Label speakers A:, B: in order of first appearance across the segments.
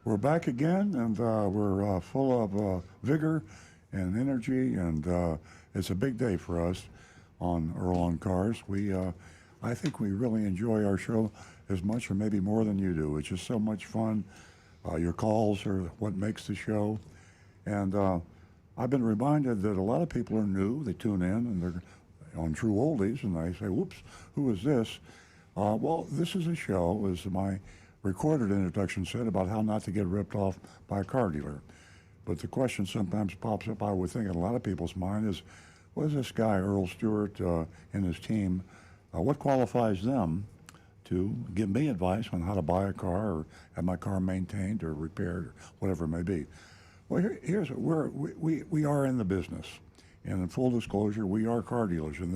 A: We're back again, and we're full of vigor and energy, and it's a big day for us on Earl on Cars. I think we really enjoy our show as much or maybe more than you do. It's just so much fun. Your calls are what makes the show, and I've been reminded that a lot of people are new. They tune in, and they're on True Oldies, and they say, whoops, who is this? Well, this is a show, as my recorded introduction said, about how not to get ripped off by a car dealer. But the question sometimes pops up, I would think, in a lot of people's mind is, what is this guy, Earl Stewart, and his team, what qualifies them to give me advice on how to buy a car or have my car maintained or repaired or whatever it may be? Well, here's we are in the business. And in full disclosure, we are car dealers in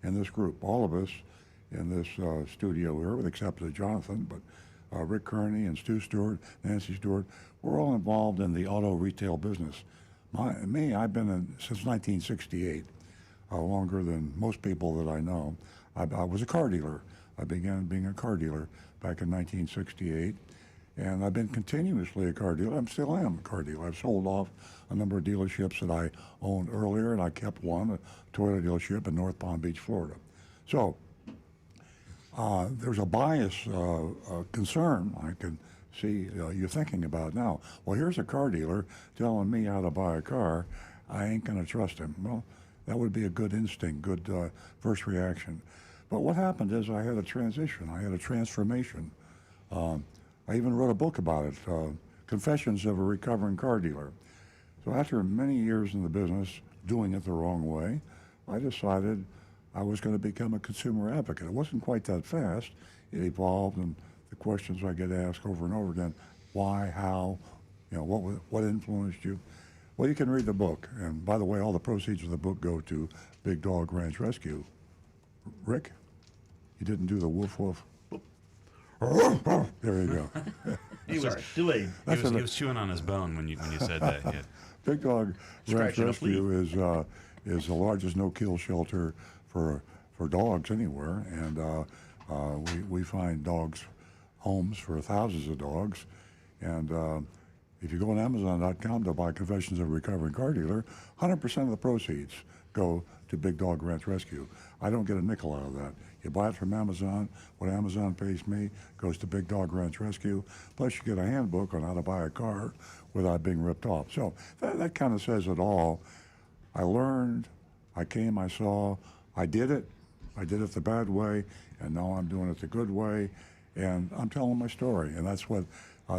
A: this group. All of us in this studio here, with except for Jonathan, but Rick Kearney and Stu Stewart, Nancy Stewart, we're all involved in the auto retail business. I've been in since 1968, longer than most people that I know. I was a car dealer. I began being a car dealer back in 1968, and I've been continuously a car dealer. I still am a car dealer. I've sold off a number of dealerships that I owned earlier, and I kept one, a Toyota dealership in North Palm Beach, Florida. So there's a bias concern I can see you're thinking about now. Well, here's a car dealer telling me how to buy a car. I ain't going to trust him. Well, that would be a good instinct, good first reaction. But what happened is I had a transition. I had a transformation. I even wrote a book about it, Confessions of a Recovering Car Dealer. So after many years in the business, doing it the wrong way, I decided I was going to become a consumer advocate. It wasn't quite that fast. It evolved, and the questions I get asked over and over again, why, how, what influenced you? Well, you can read the book. And by the way, all the proceeds of the book go to Big Dog Ranch Rescue. Rick, you didn't do the woof woof. There you go.
B: He was delayed.
C: He was chewing on his bone when you said that. Yeah.
A: Big Dog Ranch Rescue is the largest no-kill shelter for dogs anywhere, and we find dogs homes for thousands of dogs. And if you go on Amazon.com to buy Confessions of a Recovering Car Dealer, 100% of the proceeds go to Big Dog Ranch Rescue. I don't get a nickel out of that. You buy it from Amazon. What Amazon pays me goes to Big Dog Ranch Rescue. Plus, you get a handbook on how to buy a car without being ripped off. So that kind of says it all. I learned, I came, I saw, I did it. I did it the bad way, and now I'm doing it the good way, and I'm telling my story. And that's what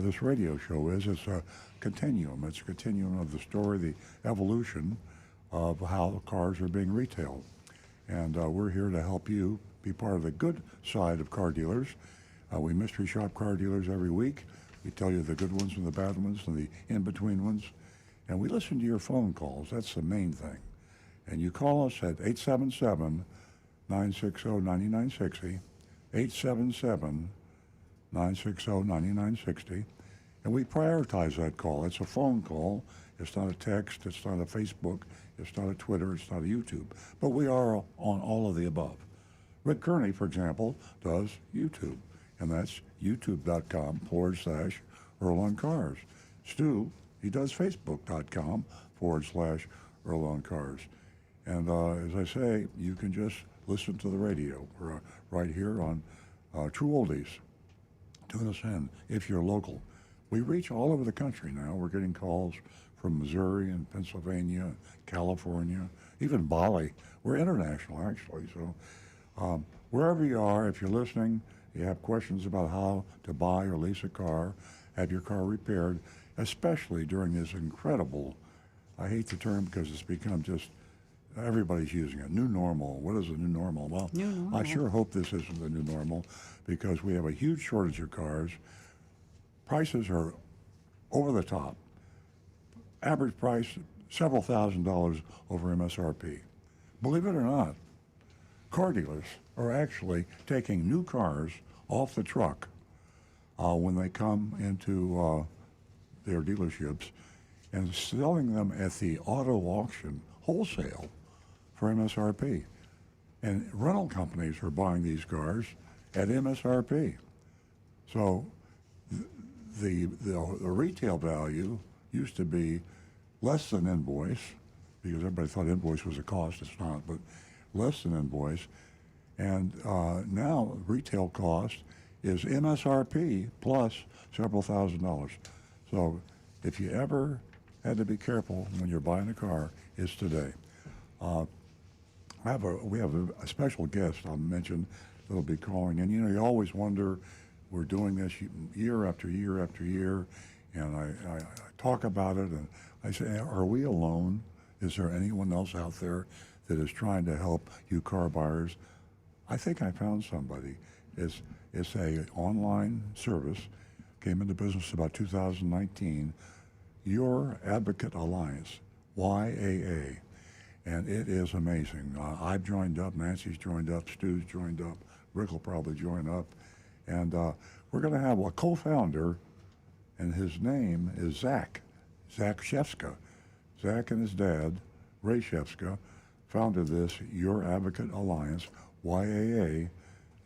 A: this radio show is. It's a continuum. It's a continuum of the story, the evolution of how cars are being retailed. And we're here to help you be part of the good side of car dealers. We mystery shop car dealers every week. We tell you the good ones and the bad ones and the in-between ones. And we listen to your phone calls. That's the main thing. And you call us at 877-960-9960, 877-960-9960. And we prioritize that call. It's a phone call. It's not a text. It's not a Facebook. It's not a Twitter. It's not a YouTube. But we are on all of the above. Rick Kearney, for example, does YouTube. And that's youtube.com/Earl on Cars. Stu, he does facebook.com/Earl on Cars. And as I say, you can just listen to the radio. We're right here on True Oldies. Tune us in if you're local. We reach all over the country now. We're getting calls from Missouri and Pennsylvania, California, even Bali. We're international, actually. So wherever you are, if you're listening, you have questions about how to buy or lease a car, have your car repaired, especially during this incredible, I hate the term because it's become just, everybody's using it, new normal. What is a new normal? Well,
D: new normal.
A: I sure hope this isn't the new normal, because we have a huge shortage of cars. Prices are over the top. Average price, several $1,000s over MSRP. Believe it or not, car dealers are actually taking new cars off the truck when they come into their dealerships and selling them at the auto auction wholesale for MSRP. And rental companies are buying these cars at MSRP. So the retail value used to be less than invoice, because everybody thought invoice was a cost. It's not, but less than invoice. And now retail cost is MSRP plus several $1,000s. So if you ever had to be careful when you're buying a car, it's today. We have a special guest I'll mention that'll be calling in. You know, you always wonder, we're doing this year after year after year, and I talk about it, and I say, are we alone? Is there anyone else out there that is trying to help you car buyers? I think I found somebody. It's a online service, came into business about 2019, Your Advocate Alliance, YAA. And it is amazing. I've joined up, Nancy's joined up, Stu's joined up, Rick will probably join up. And we're going to have a co-founder, and his name is Zach Shefska. Zach and his dad, Ray Shefska, founded this Your Advocate Alliance, YAA.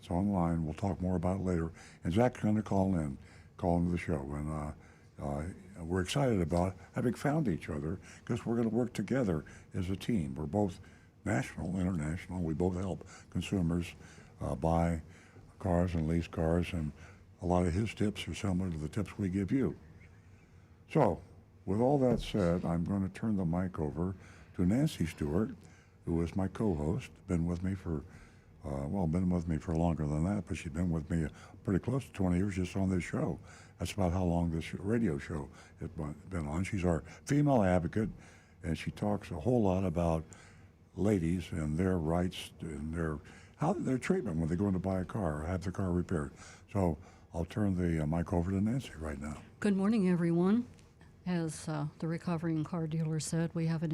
A: It's online. We'll talk more about it later. And Zach's going to call into the show. And we're excited about having found each other, because we're going to work together as a team. We're both national, international. We both help consumers buy cars and lease cars, and a lot of his tips are similar to the tips we give you. So, with all that said, I'm going to turn the mic over to Nancy Stewart, who is my co-host, been with me for longer than that, but she's been with me pretty close to 20 years just on this show. That's about how long this radio show has been on. She's our female advocate, and she talks a whole lot about ladies and their rights and their treatment when they go in to buy a car or have their car repaired. So I'll turn the mic over to Nancy right now.
D: Good morning, everyone. As the recovering car dealer said, we have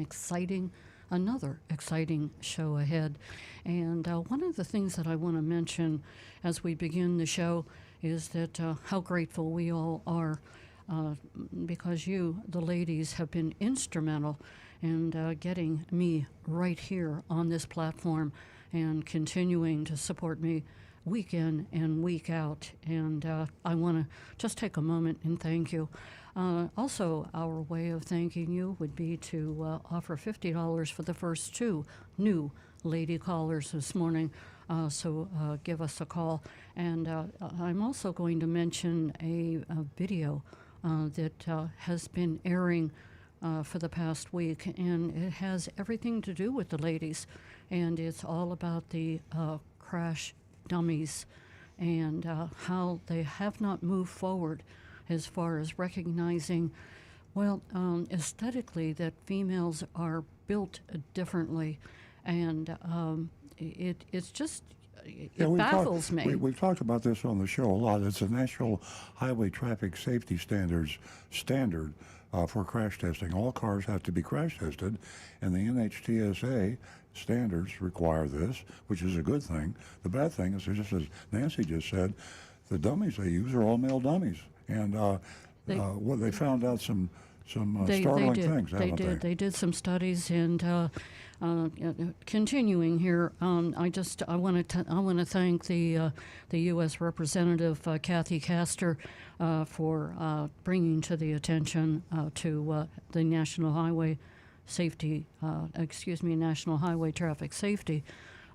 D: another exciting show ahead. And one of the things that I want to mention as we begin the show is that how grateful we all are because you, the ladies, have been instrumental in getting me right here on this platform and continuing to support me week in and week out. And I want to just take a moment and thank you. Also, our way of thanking you would be to offer $50 for the first 2 new lady callers this morning. So give us a call. And I'm also going to mention a video that has been airing for the past week, and it has everything to do with the ladies. And it's all about the crash dummies and how they have not moved forward as far as recognizing, aesthetically, that females are built differently. And it's just, it baffles me.
A: We've talked about this on the show a lot. It's a National Highway Traffic Safety standard for crash testing. All cars have to be crash tested, and the NHTSA standards require this, which is a good thing. The bad thing is, just as Nancy just said, the dummies they use are all male dummies. And they found out some startling things, haven't they?
D: They did some studies, and continuing here, I want to thank the U.S. Representative Kathy Castor for bringing to the attention to the National Highway Traffic Safety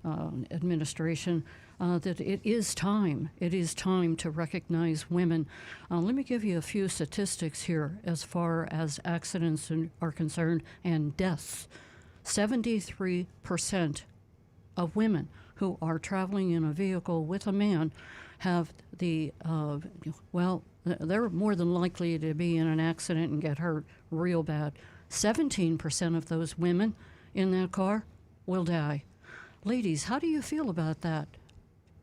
D: Administration. That it is time to recognize women. Let me give you a few statistics here as far as accidents are concerned and deaths. 73% of women who are traveling in a vehicle with a man have they're more than likely to be in an accident and get hurt real bad. 17% of those women in that car will die. Ladies, how do you feel about that?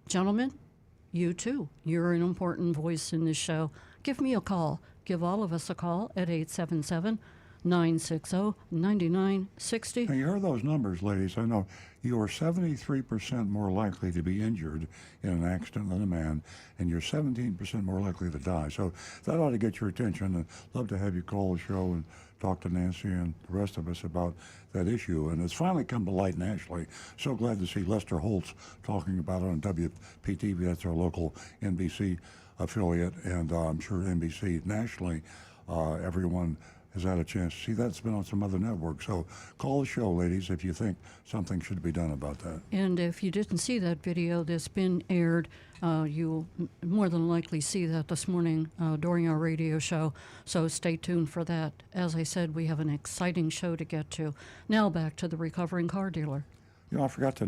D: Gentlemen, you too. You're an important voice in this show. Give me a call. Give all of us a call at 877-960-9960.
A: Now, you heard those numbers, ladies. I know you are 73% more likely to be injured in an accident than a man, and you're 17% more likely to die. So that ought to get your attention. And love to have you call the show and talk to Nancy and the rest of us about that issue. And it's finally come to light nationally. So glad to see Lester Holtz talking about it on WPTV. That's our local NBC affiliate, and I'm sure NBC nationally, everyone has had a chance to see that. It's been on some other networks. So call the show, ladies, if you think something should be done about that.
D: And if you didn't see that video that's been aired, you'll more than likely see that this morning during our radio show. So stay tuned for that. As I said, we have an exciting show to get to. Now back to the recovering car dealer.
A: You know, I forgot to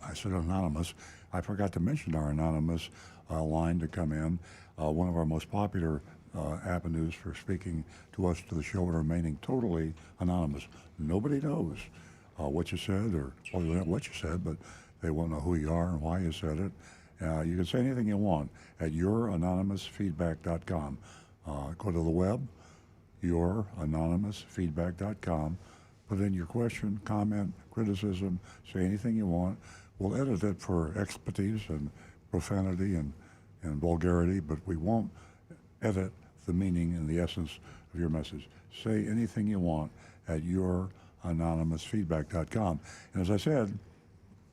A: I said anonymous. I forgot to mention our anonymous line to come in. One of our most popular avenues for speaking to us to the show and remaining totally anonymous. Nobody knows what you said, or well, not what you said, but they won't know who you are and why you said it. You can say anything you want at youranonymousfeedback.com. Go to the web, youranonymousfeedback.com. Put in your question, comment, criticism, say anything you want. We'll edit it for expletives and profanity and vulgarity, but we won't edit the meaning and the essence of your message. Say anything you want at youranonymousfeedback.com. And as I said,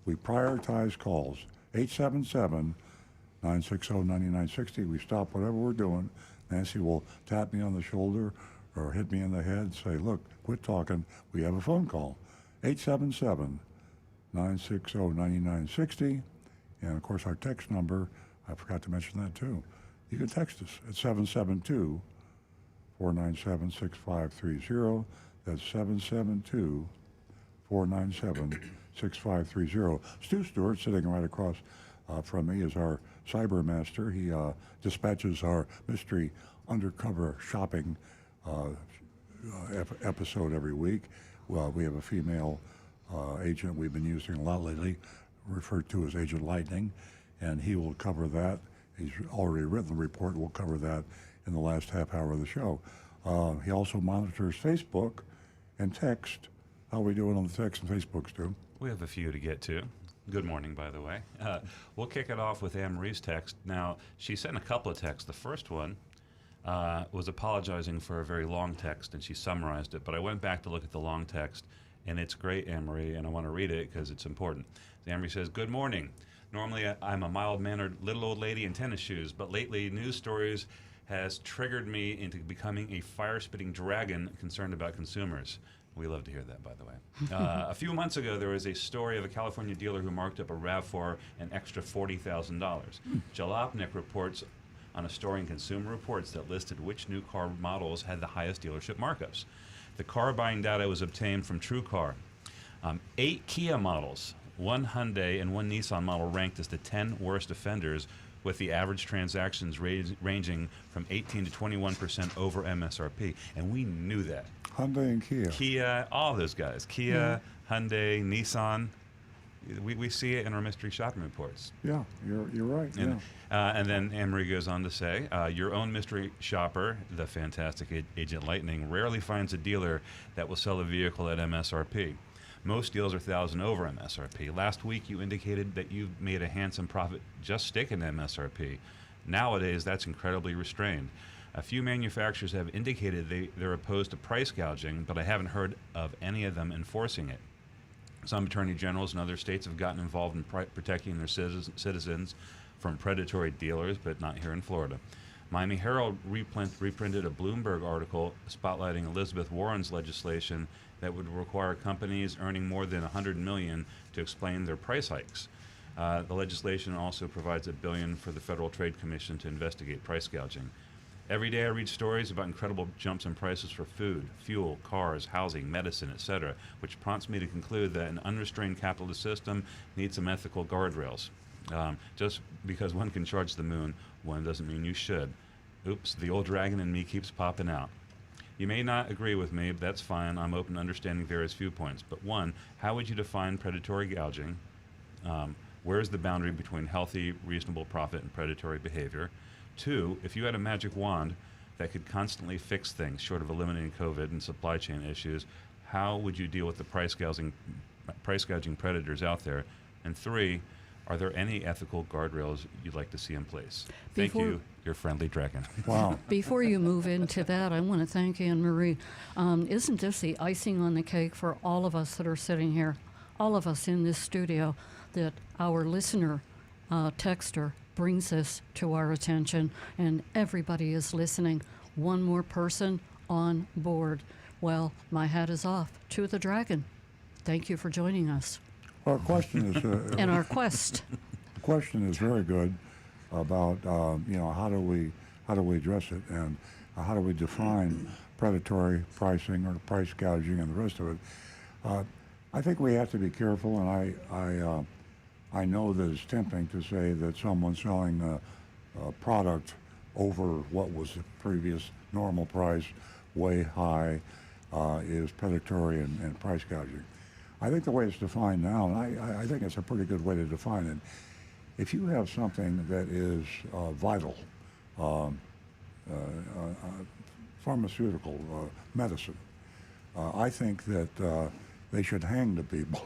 A: we prioritize calls. 877-960-9960. We stop whatever we're doing. Nancy will tap me on the shoulder or hit me in the head and say, look, quit talking. We have a phone call. 877-960-9960. And, of course, our text number, I forgot to mention that, too. You can text us at 772-497-6530. That's 772-497-6530. Stu Stewart, sitting right across from me, is our cyber master. He dispatches our mystery undercover shopping episode every week. Well, we have a female agent we've been using a lot lately, referred to as Agent Lightning, and he will cover that. He's already written the report. We'll cover that in the last half hour of the show. He also monitors Facebook and text. How are we doing on the text and Facebook, Stu?
C: We have a few to get to. Good morning, by the way. We'll kick it off with Anne Marie's text. Now, she sent a couple of texts. The first one was apologizing for a very long text, and she summarized it. But I went back to look at the long text, and it's great, Anne Marie, and I want to read it because it's important. Anne Marie says, "Good morning. Normally, I'm a mild-mannered little old lady in tennis shoes, but lately news stories has triggered me into becoming a fire-spitting dragon concerned about consumers." We love to hear that, by the way. A few months ago, there was a story of a California dealer who marked up a RAV4 an extra $40,000. Jalopnik reports on a story in Consumer Reports that listed which new car models had the highest dealership markups. The car buying data was obtained from TrueCar. 8 Kia models, 1 Hyundai, and 1 Nissan model ranked as the 10 worst offenders, with the average transactions ranging from 18 to 21% over MSRP. And we knew that.
A: Hyundai and Kia.
C: Kia, all those guys. Kia, Hyundai, Nissan. We see it in our mystery shopping reports.
A: Yeah, you're right.
C: And, and then Anne-Marie goes on to say, your own mystery shopper, the fantastic Agent Lightning, rarely finds a dealer that will sell a vehicle at MSRP. Most deals are $1,000 over MSRP. Last week, you indicated that you made a handsome profit just sticking to MSRP. Nowadays, that's incredibly restrained. A few manufacturers have indicated they're opposed to price gouging, but I haven't heard of any of them enforcing it. Some attorney generals in other states have gotten involved in protecting their citizens from predatory dealers, but not here in Florida. Miami Herald reprinted a Bloomberg article spotlighting Elizabeth Warren's legislation that would require companies earning more than $100 million to explain their price hikes. The legislation also provides $1 billion for the Federal Trade Commission to investigate price gouging. Every day I read stories about incredible jumps in prices for food, fuel, cars, housing, medicine, etc., which prompts me to conclude that an unrestrained capitalist system needs some ethical guardrails. Just because one can charge the moon, one doesn't mean you should. Oops, the old dragon in me keeps popping out. You may not agree with me, but that's fine. I'm open to understanding various viewpoints. But one, how would you define predatory gouging? Where's the boundary between healthy, reasonable profit and predatory behavior? 2, if you had a magic wand that could constantly fix things, short of eliminating COVID and supply chain issues, how would you deal with the price gouging predators out there? And 3, are there any ethical guardrails you'd like to see in place? Thank you, your friendly dragon.
A: Wow.
D: Before you move into that, I want to thank Anne Marie. Isn't this the icing on the cake for all of us that are sitting here, all of us in this studio, that our listener, texter, brings this to our attention, and everybody is listening. One more person on board. Well, my hat is off to the dragon. Thank you for joining us.
A: Our question is
D: And our quest.
A: the question is very good about how do we address it, and how do we define predatory pricing or price gouging and the rest of it. I think we have to be careful, and I know that it's tempting to say that someone selling a product over what was the previous normal price way high is predatory and price gouging. I think the way it's defined now, and I think it's a pretty good way to define it, if you have something that is vital, pharmaceutical, medicine, I think that they should hang the people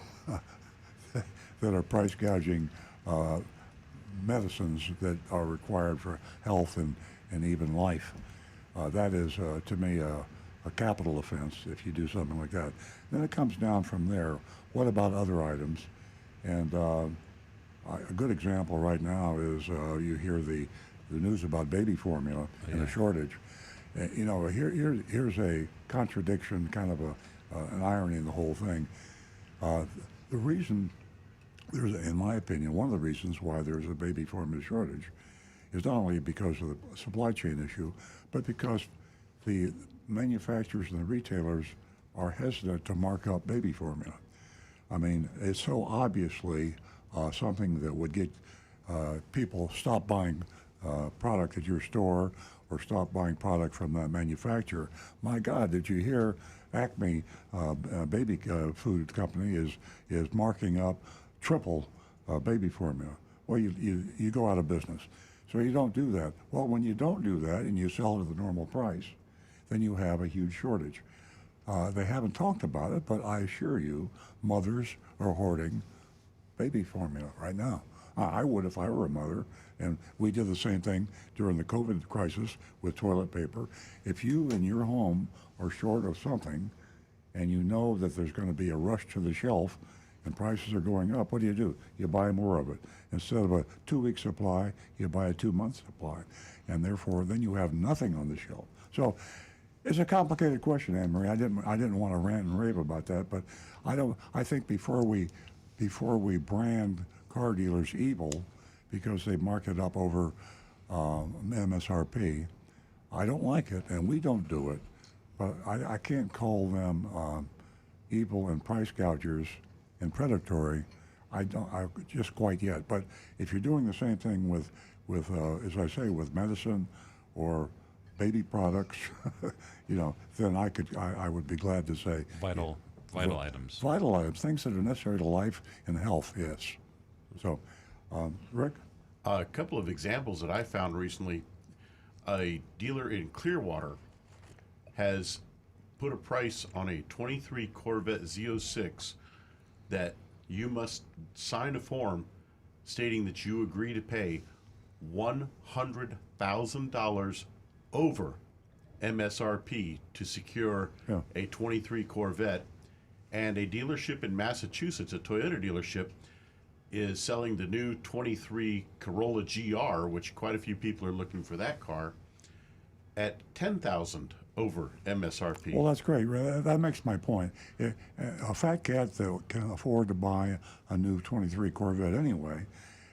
A: that are price gouging medicines that are required for health and even life. That is, to me, a capital offense if you do something like that. Then it comes down from there. What about other items? And a good example right now is you hear the news about baby formula and a shortage. Here's a contradiction, kind of an irony in the whole thing. The reason in my opinion, one of the reasons why there's a baby formula shortage is not only because of the supply chain issue, but because the manufacturers and the retailers are hesitant to mark up baby formula. I mean, it's so obviously something that would get people stop buying product at your store or stop buying product from that manufacturer. My God, did you hear Acme baby food company is marking up triple baby formula? Well, you go out of business. So you don't do that. Well, when you don't do that and you sell it at the normal price, then you have a huge shortage. They haven't talked about it, but I assure you, mothers are hoarding baby formula right now. I would if I were a mother, and we did the same thing during the COVID crisis with toilet paper. If you in your home are short of something, and you know that there's going to be a rush to the shelf, and prices are going up, what do? You buy more of it. Instead of a 2-week supply, you buy a 2-month supply, and therefore then you have nothing on the shelf. So it's a complicated question, Anne Marie. I didn't want to rant and rave about that, but I think before we brand car dealers evil because they mark it up over MSRP, I don't like it, and we don't do it. But I can't call them evil and price gougers and predatory. I just quite yet. But if you're doing the same thing with as I say, with medicine or baby products, then I would be glad to say
C: Vital items.
A: Vital items, things that are necessary to life and health. Yes. So, Rick.
E: A couple of examples that I found recently. A dealer in Clearwater has put a price on a 23 Corvette Z06 that you must sign a form stating that you agree to pay $100,000 over MSRP to secure a 23 Corvette. And a dealership in Massachusetts, a Toyota dealership, is selling the new 23 Corolla GR, which quite a few people are looking for that car, at $10,000 over MSRP.
A: Well, that's great. That makes my point. A fat cat that can afford to buy a new 23 Corvette anyway,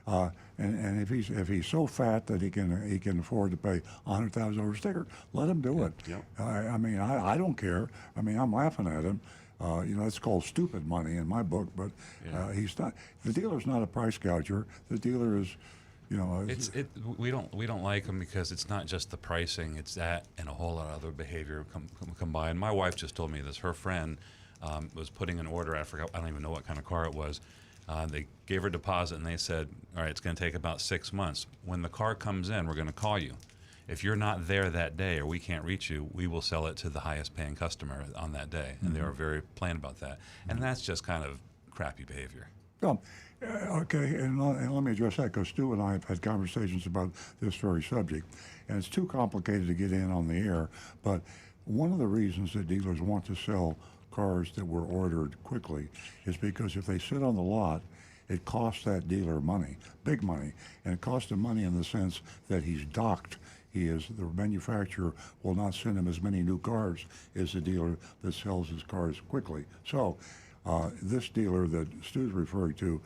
A: and if he's so fat that he can afford to pay $100,000 over sticker, let him do it.
E: Yep.
A: I don't care. I mean, I'm laughing at him. It's called stupid money in my book, but he's not. The dealer's not a price gouger. The dealer is,
C: we don't like them because it's not just the pricing; it's that and a whole lot of other behavior combined. My wife just told me this. Her friend was putting an order. I don't even know what kind of car it was. They gave her a deposit and they said, "All right, it's going to take about 6 months. When the car comes in, we're going to call you. If you're not there that day or we can't reach you, we will sell it to the highest paying customer on that day." And they were very plain about that. And that's just kind of crappy behavior.
A: Okay, and let me address that because Stu and I have had conversations about this very subject, and it's too complicated to get in on the air. But one of the reasons that dealers want to sell cars that were ordered quickly is because if they sit on the lot it costs that dealer money, big money, and it costs him money in the sense that he's docked. The manufacturer will not send him as many new cars as the dealer that sells his cars quickly. So this dealer that Stu's referring to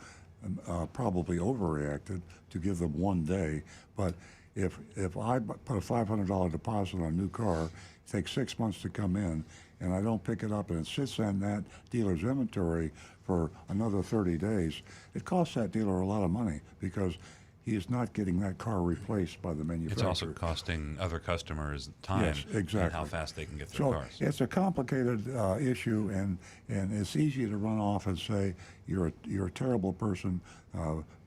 A: probably overreacted to give them 1 day. But if I put a $500 deposit on a new car, it takes 6 months to come in, and I don't pick it up and it sits in that dealer's inventory for another 30 days, it costs that dealer a lot of money because he is not getting that car replaced by the manufacturer.
C: It's also costing other customers time.
A: Yes, exactly.
C: And how fast they can get their
A: So
C: cars.
A: it's a complicated issue, and it's easy to run off and say you're a terrible person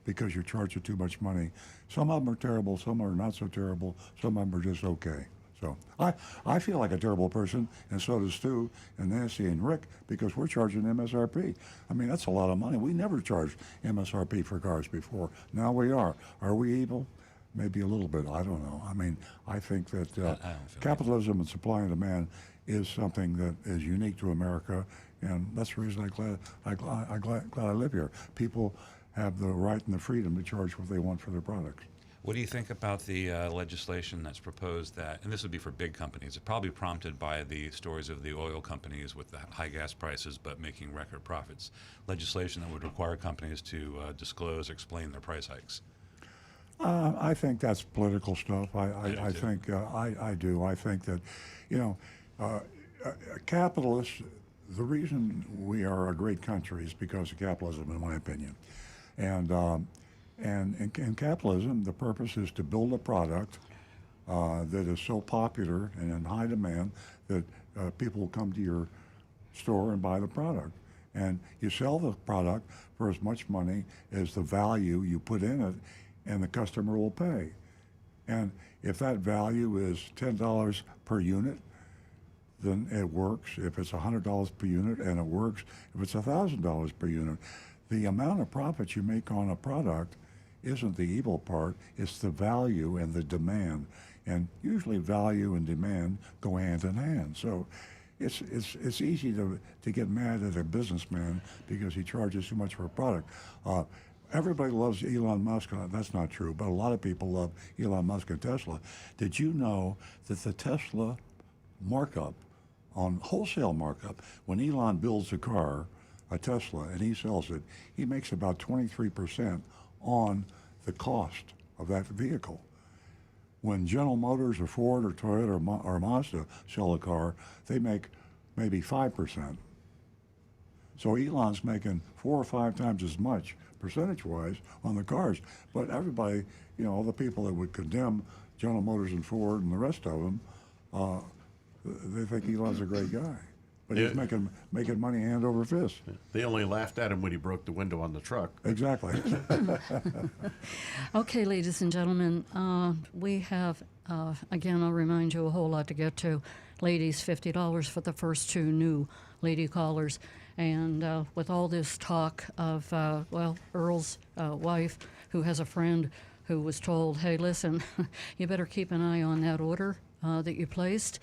A: because you're charging too much money. Some of them are terrible, some are not so terrible, some of them are just okay. So I feel like a terrible person, and so does Stu and Nancy and Rick, because we're charging MSRP. I mean, that's a lot of money. We never charged MSRP for cars before. Now we are. Are we evil? Maybe a little bit. I don't know. I mean, I think that
C: I don't feel
A: capitalism and supply and demand is something that is unique to America, and that's the reason I'm glad I live here. People have the right and the freedom to charge what they want for their products.
C: What do you think about the legislation that's proposed that, and this would be for big companies, it's probably prompted by the stories of the oil companies with the high gas prices but making record profits, legislation that would require companies to disclose or explain their price hikes?
A: I think that's political stuff. I
C: do too.
A: think I do. I think that, capitalists. The reason we are a great country is because of capitalism, in my opinion, and in capitalism, the purpose is to build a product that is so popular and in high demand that people will come to your store and buy the product, and you sell the product for as much money as the value you put in it, and the customer will pay. And if that value is $10 per unit, then it works. If it's $100 per unit, and it works if it's $1,000 per unit. The amount of profit you make on a product isn't the evil part, it's the value and the demand. And usually value and demand go hand in hand. So it's easy to get mad at a businessman because he charges too much for a product. Everybody loves Elon Musk. That's not true, but a lot of people love Elon Musk and Tesla. Did you know that the Tesla markup, on wholesale markup, when Elon builds a car, a Tesla, and he sells it, he makes about 23% on the cost of that vehicle. When General Motors or Ford or Toyota or Mazda sell a car, they make maybe 5%. So Elon's making 4 or 5 times as much percentage-wise on the cars. But everybody, all the people that would condemn General Motors and Ford and the rest of them, they think Elon's a great guy. But he's making money hand over fist.
E: They only laughed at him when he broke the window on the truck.
A: Exactly.
D: Okay, ladies and gentlemen, we have, again, I'll remind you, a whole lot to get to. Ladies, $50 for the first 2 new lady callers. And with all this talk of, Earl's wife, who has a friend who was told, hey, listen, you better keep an eye on that order that you placed,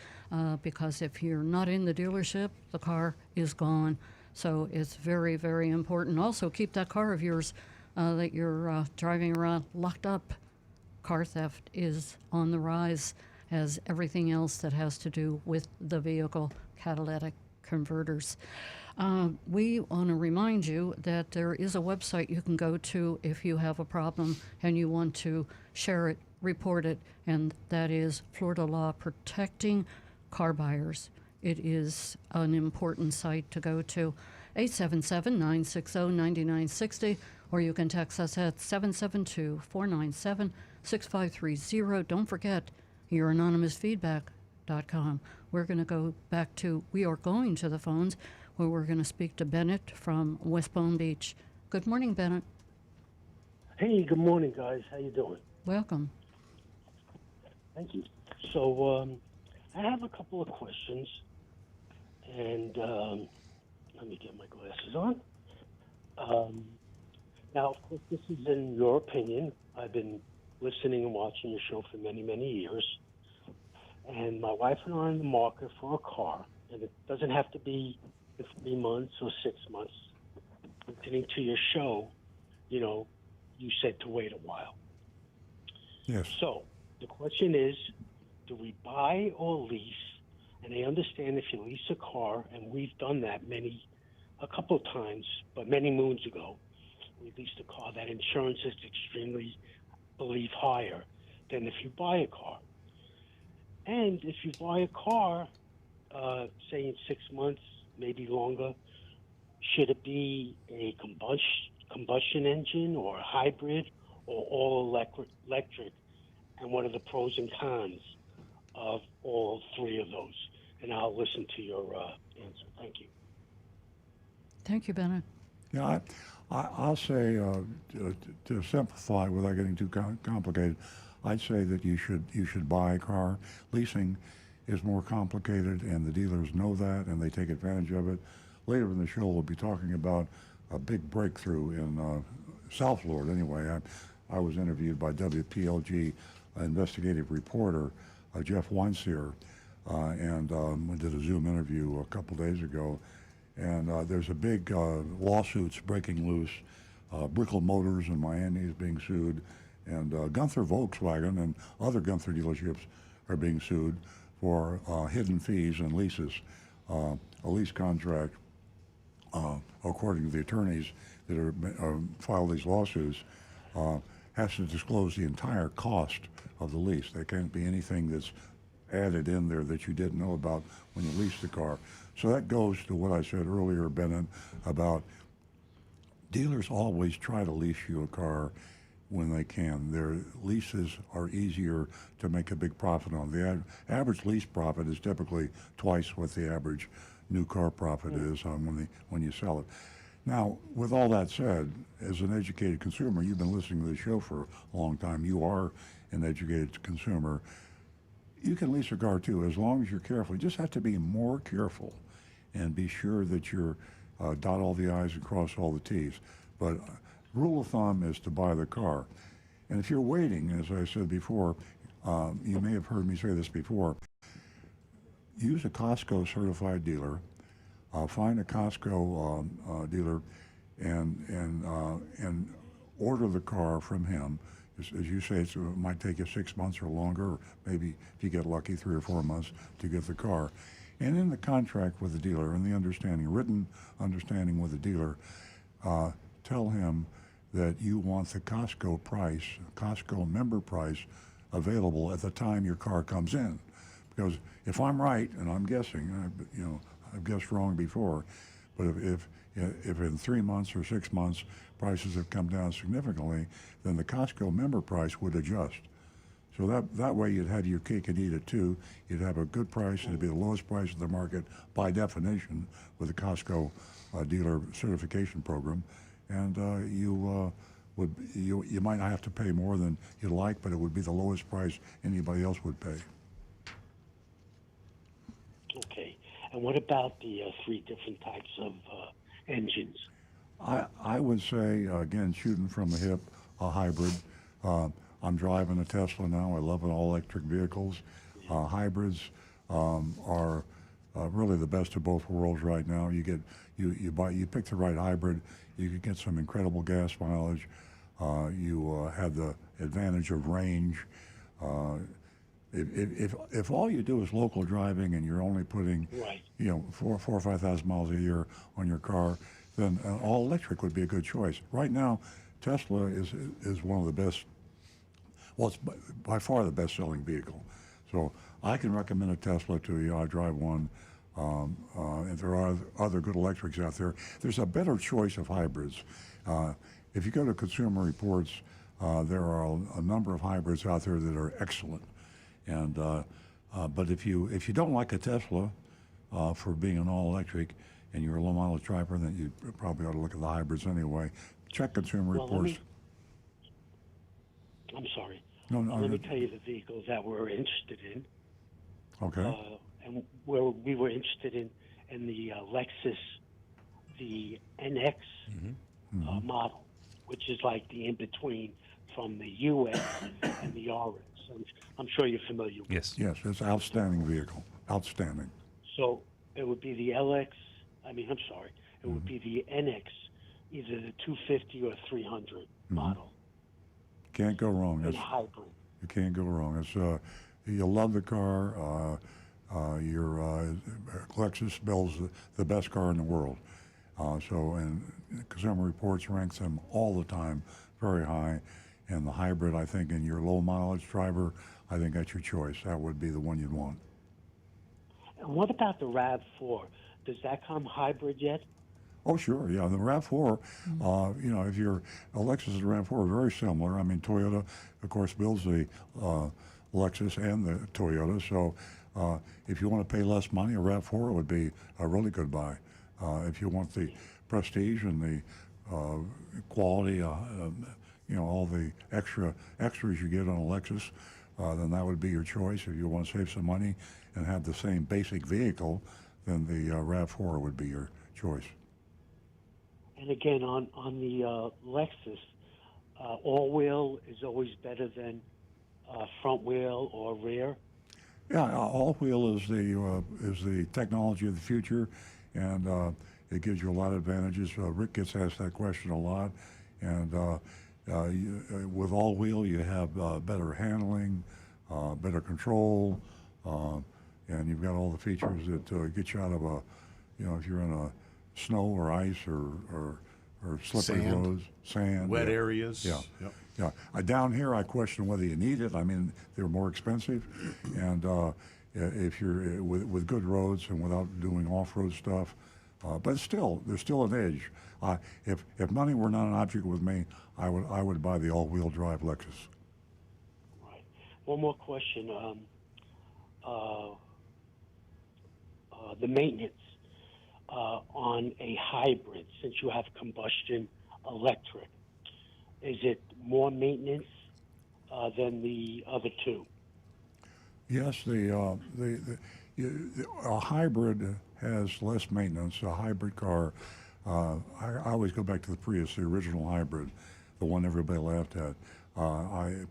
D: because if you're not in the dealership, the car is gone. So it's very, very important. Also, keep that car of yours that you're driving around locked up. Car theft is on the rise, as everything else that has to do with the vehicle, catalytic converters. We want to remind you that there is a website you can go to if you have a problem and you want to share it, report it, and that is Florida Law Protecting Car Buyers. It is an important site to go to. 877-960-9960, or you can text us at 772-497-6530. Don't forget your anonymousfeedback.com. We are going to the phones, where we're going to speak to Bennett from West Palm Beach. Good morning, Bennett.
F: Hey, good morning, guys. How you doing?
D: Welcome.
F: Thank you. So I have a couple of questions, and let me get my glasses on. Now, of course, this is in your opinion. I've been listening and watching your show for many, many years, and my wife and I are in the market for a car, and it doesn't have to be 3 months or 6 months. Listening to your show, you said to wait a while.
A: Yes.
F: So the question is, do we buy or lease? And I understand if you lease a car, and we've done that a couple of times, but many moons ago, we leased a car. That insurance is extremely, believe, higher than if you buy a car. And if you buy a car, say in 6 months, maybe longer, should it be a combustion engine or a hybrid or all electric? And what are the pros and cons of all three of those? And I'll listen to your answer. Thank you.
D: Thank you, Bennett.
A: Yeah, I'll say to simplify without getting too complicated, I'd say that you should buy a car. Leasing is more complicated, and the dealers know that, and they take advantage of it. Later in the show, we'll be talking about a big breakthrough in South Florida. Anyway, I was interviewed by WPLG investigative reporter Jeff Weinseer, and we did a Zoom interview a couple days ago. And there's a big lawsuits breaking loose. Brickell Motors in Miami is being sued, and Gunther Volkswagen and other Gunther dealerships are being sued for hidden fees and leases. A lease contract, according to the attorneys that are filed these lawsuits, has to disclose the entire cost of the lease. There can't be anything that's added in there that you didn't know about when you leased the car. So that goes to what I said earlier, Bennett, about dealers always try to lease you a car when they can. Their leases are easier to make a big profit on. The average lease profit is typically twice what the average new car profit is when you sell it. Now, with all that said, as an educated consumer, you've been listening to the show for a long time. You are an educated consumer. You can lease a car too, as long as you're careful. You just have to be more careful and be sure that you're dot all the I's and cross all the T's. But rule of thumb is to buy the car. And if you're waiting, as I said before, you may have heard me say this before, use a Costco certified dealer. Find a Costco dealer and order the car from him. As you say, it might take you 6 months or longer, or maybe if you get lucky, 3 or 4 months to get the car. And in the contract with the dealer, and the written understanding with the dealer, tell him that you want the Costco price, Costco member price, available at the time your car comes in. Because if I'm right, and I'm guessing, I've guessed wrong before, but if in 3 months or 6 months prices have come down significantly, then the Costco member price would adjust. So that way you'd have your cake and eat it too. You'd have a good price, and it'd be the lowest price in the market by definition with the Costco dealer certification program, and you might not have to pay more than you'd like, but it would be the lowest price anybody else would pay.
F: Okay. And what about the 3 different types of engines?
A: I would say, again, shooting from the hip, a hybrid. I'm driving a Tesla now. I love all-electric vehicles. Hybrids are really the best of both worlds right now. You pick the right hybrid, you can get some incredible gas mileage. You have the advantage of range. If all you do is local driving and you're only putting,
F: right,
A: 4,000 or 5,000 miles a year on your car, then all electric would be a good choice. Right now, Tesla is one of the best. Well, it's by far the best-selling vehicle. So I can recommend a Tesla to you. I drive one. And there are other good electrics out there. There's a better choice of hybrids. If you go to Consumer Reports, there are a number of hybrids out there that are excellent. And but if you don't like a Tesla for being an all-electric and you're a low-mileage driver, then you probably ought to look at the hybrids anyway. Check Consumer Reports.
F: I'm sorry.
A: No,
F: let me tell you the vehicles that we're interested in.
A: Okay.
F: And where we were interested in the Lexus, the NX model, which is like the in-between from the US and the RX. I'm sure you're familiar with it.
C: Yes.
A: Yes, it's an outstanding vehicle. Outstanding.
F: So it would be the LX, it would be the NX either the 250 or 300 model,
A: Can't go wrong.
F: and
A: It's,
F: hybrid.
A: you can't go wrong. It's you love the car. Your Lexus builds the best car in the world. And Consumer Reports ranks them all the time very high. And the hybrid, I think, in your low mileage driver, I think that's your choice. That would be the one you'd want.
F: And what about the RAV4? Does that come hybrid yet?
A: Oh, sure, yeah. The RAV4, if you're a Lexus and RAV4 are very similar. I mean, Toyota, of course, builds the Lexus and the Toyota. So if you want to pay less money, a RAV4 would be a really good buy. If you want the prestige and the quality, all the extras you get on a Lexus, then that would be your choice. If you want to save some money and have the same basic vehicle, then the RAV4 would be your choice.
F: And again, on the Lexus, all-wheel is always better than front wheel or rear.
A: Yeah, all-wheel is the technology of the future, and it gives you a lot of advantages. Rick gets asked that question a lot, and with all-wheel you have better handling, better control, and you've got all the features that get you out of if you're in a snow or ice or slippery
E: Sand.
A: roads, sand,
E: Wet
A: yeah.
E: areas.
A: Yeah.
E: Yep.
A: Yeah. Down here, I question whether you need it. I mean, they're more expensive, and if you're with good roads and without doing off-road stuff, but still, there's still an edge. If money were not an object with me, I would buy the all-wheel drive Lexus.
F: Right. One more question. The maintenance on a hybrid, since you have combustion electric, is it more maintenance than the other two?
A: Yes, a hybrid has less maintenance. A hybrid car, I always go back to the Prius, the original hybrid, the one everybody laughed at.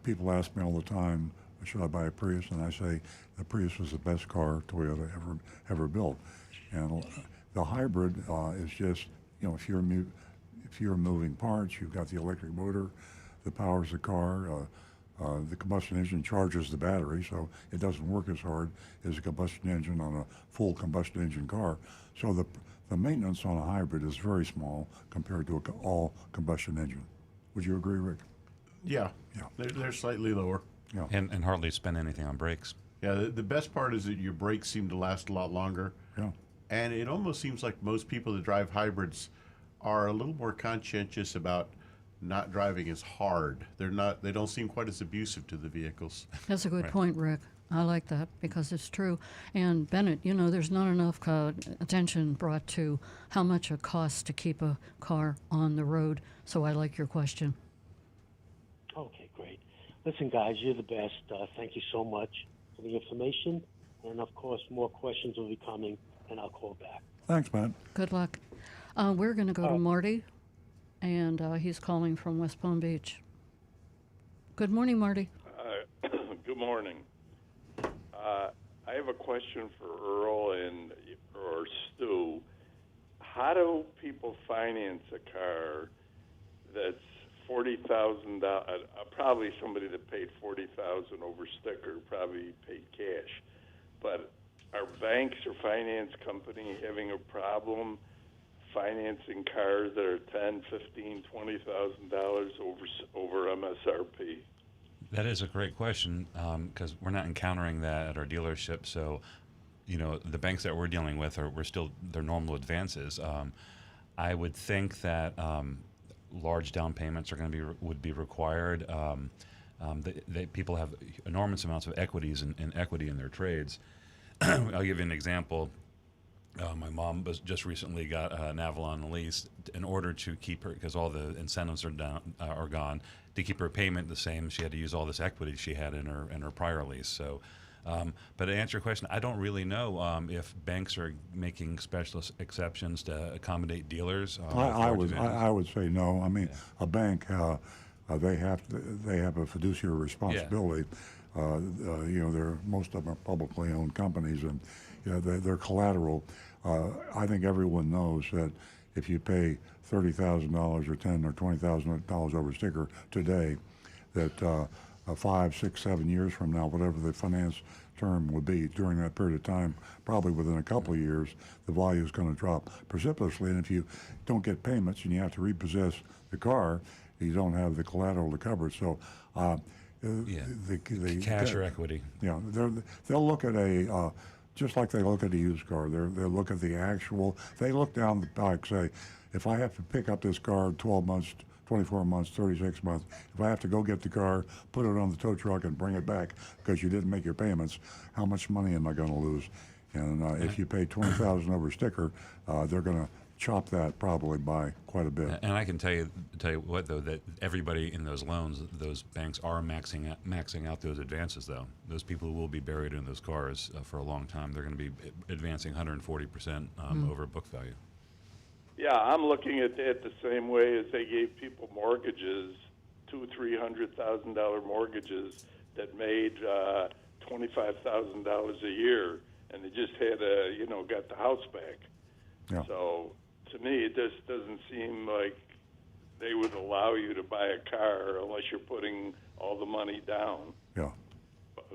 A: People ask me all the time, should I buy a Prius? And I say the Prius was the best car Toyota ever built. And the hybrid is just, if you're moving parts, you've got the electric motor that powers the car. The combustion engine charges the battery, so it doesn't work as hard as a combustion engine on a full combustion engine car. So the maintenance on a hybrid is very small compared to an all combustion engine. Would you agree, Rick?
E: Yeah.
A: Yeah.
E: They're slightly lower.
A: Yeah.
C: And hardly spend anything on brakes.
E: Yeah, the best part is that your brakes seem to last a lot longer.
A: Yeah.
E: And it almost seems like most people that drive hybrids are a little more conscientious about not driving as hard. They don't seem quite as abusive to the vehicles.
D: That's a good
C: Right.
D: point, Rick. I like that because it's true. And Bennett, there's not enough attention brought to how much it costs to keep a car on the road. So I like your question.
F: Okay, great. Listen, guys, you're the best. Thank you so much for the information. And, of course, more questions will be coming, and I'll call back.
A: Thanks, Matt.
D: Good luck. We're going to go to Marty, and he's calling from West Palm Beach. Good morning, Marty.
G: Good morning. I have a question for Earl or Stu. How do people finance a car that's $40,000? Probably somebody that paid $40,000 over sticker probably paid cash. But are banks or finance companies having a problem financing cars that are $10,000, $15,000, $20,000 over MSRP?
C: That is a great question because we're not encountering that at our dealership. So, the banks that we're dealing with we're still their normal advances. I would think that large down payments are going to would be required. People have enormous amounts of equity in their trades. I'll give you an example. My mom just recently got an Avalon lease in order to keep her, because all the incentives are gone. To keep her payment the same, she had to use all this equity she had in her prior lease. So, but to answer your question, I don't really know if banks are making special exceptions to accommodate dealers.
A: I would say no. I mean, a bank they have a fiduciary responsibility. Most of them are publicly owned companies, and they're collateral. I think everyone knows that if you pay $30,000 or $10,000 or $20,000 over sticker today, that 5, 6, 7 years from now, whatever the finance term would be during that period of time, probably within a couple of years, the value is going to drop precipitously. And if you don't get payments and you have to repossess the car, you don't have the collateral to cover it. So, the
C: Cash or equity.
A: yeah, they'll look at a just like they look at a used car. They'll look at the actual. They look down the pike, say, if I have to pick up this car 12 months, 24 months, 36 months, if I have to go get the car, put it on the tow truck, and bring it back because you didn't make your payments, how much money am I going to lose? And if you pay $20,000 over sticker, they're going to chop that probably by quite a bit.
C: And I can tell you what though, that everybody in those loans, those banks are maxing out those advances though. Those people will be buried in those cars for a long time. They're going to be advancing 140% over book value.
G: Yeah, I'm looking at it the same way as they gave people mortgages, $200,000-$300,000 mortgages that made $25,000 a year, and they just had got the house back.
A: Yeah.
G: So to me, it just doesn't seem like they would allow you to buy a car unless you're putting all the money down.
A: Yeah.
G: But,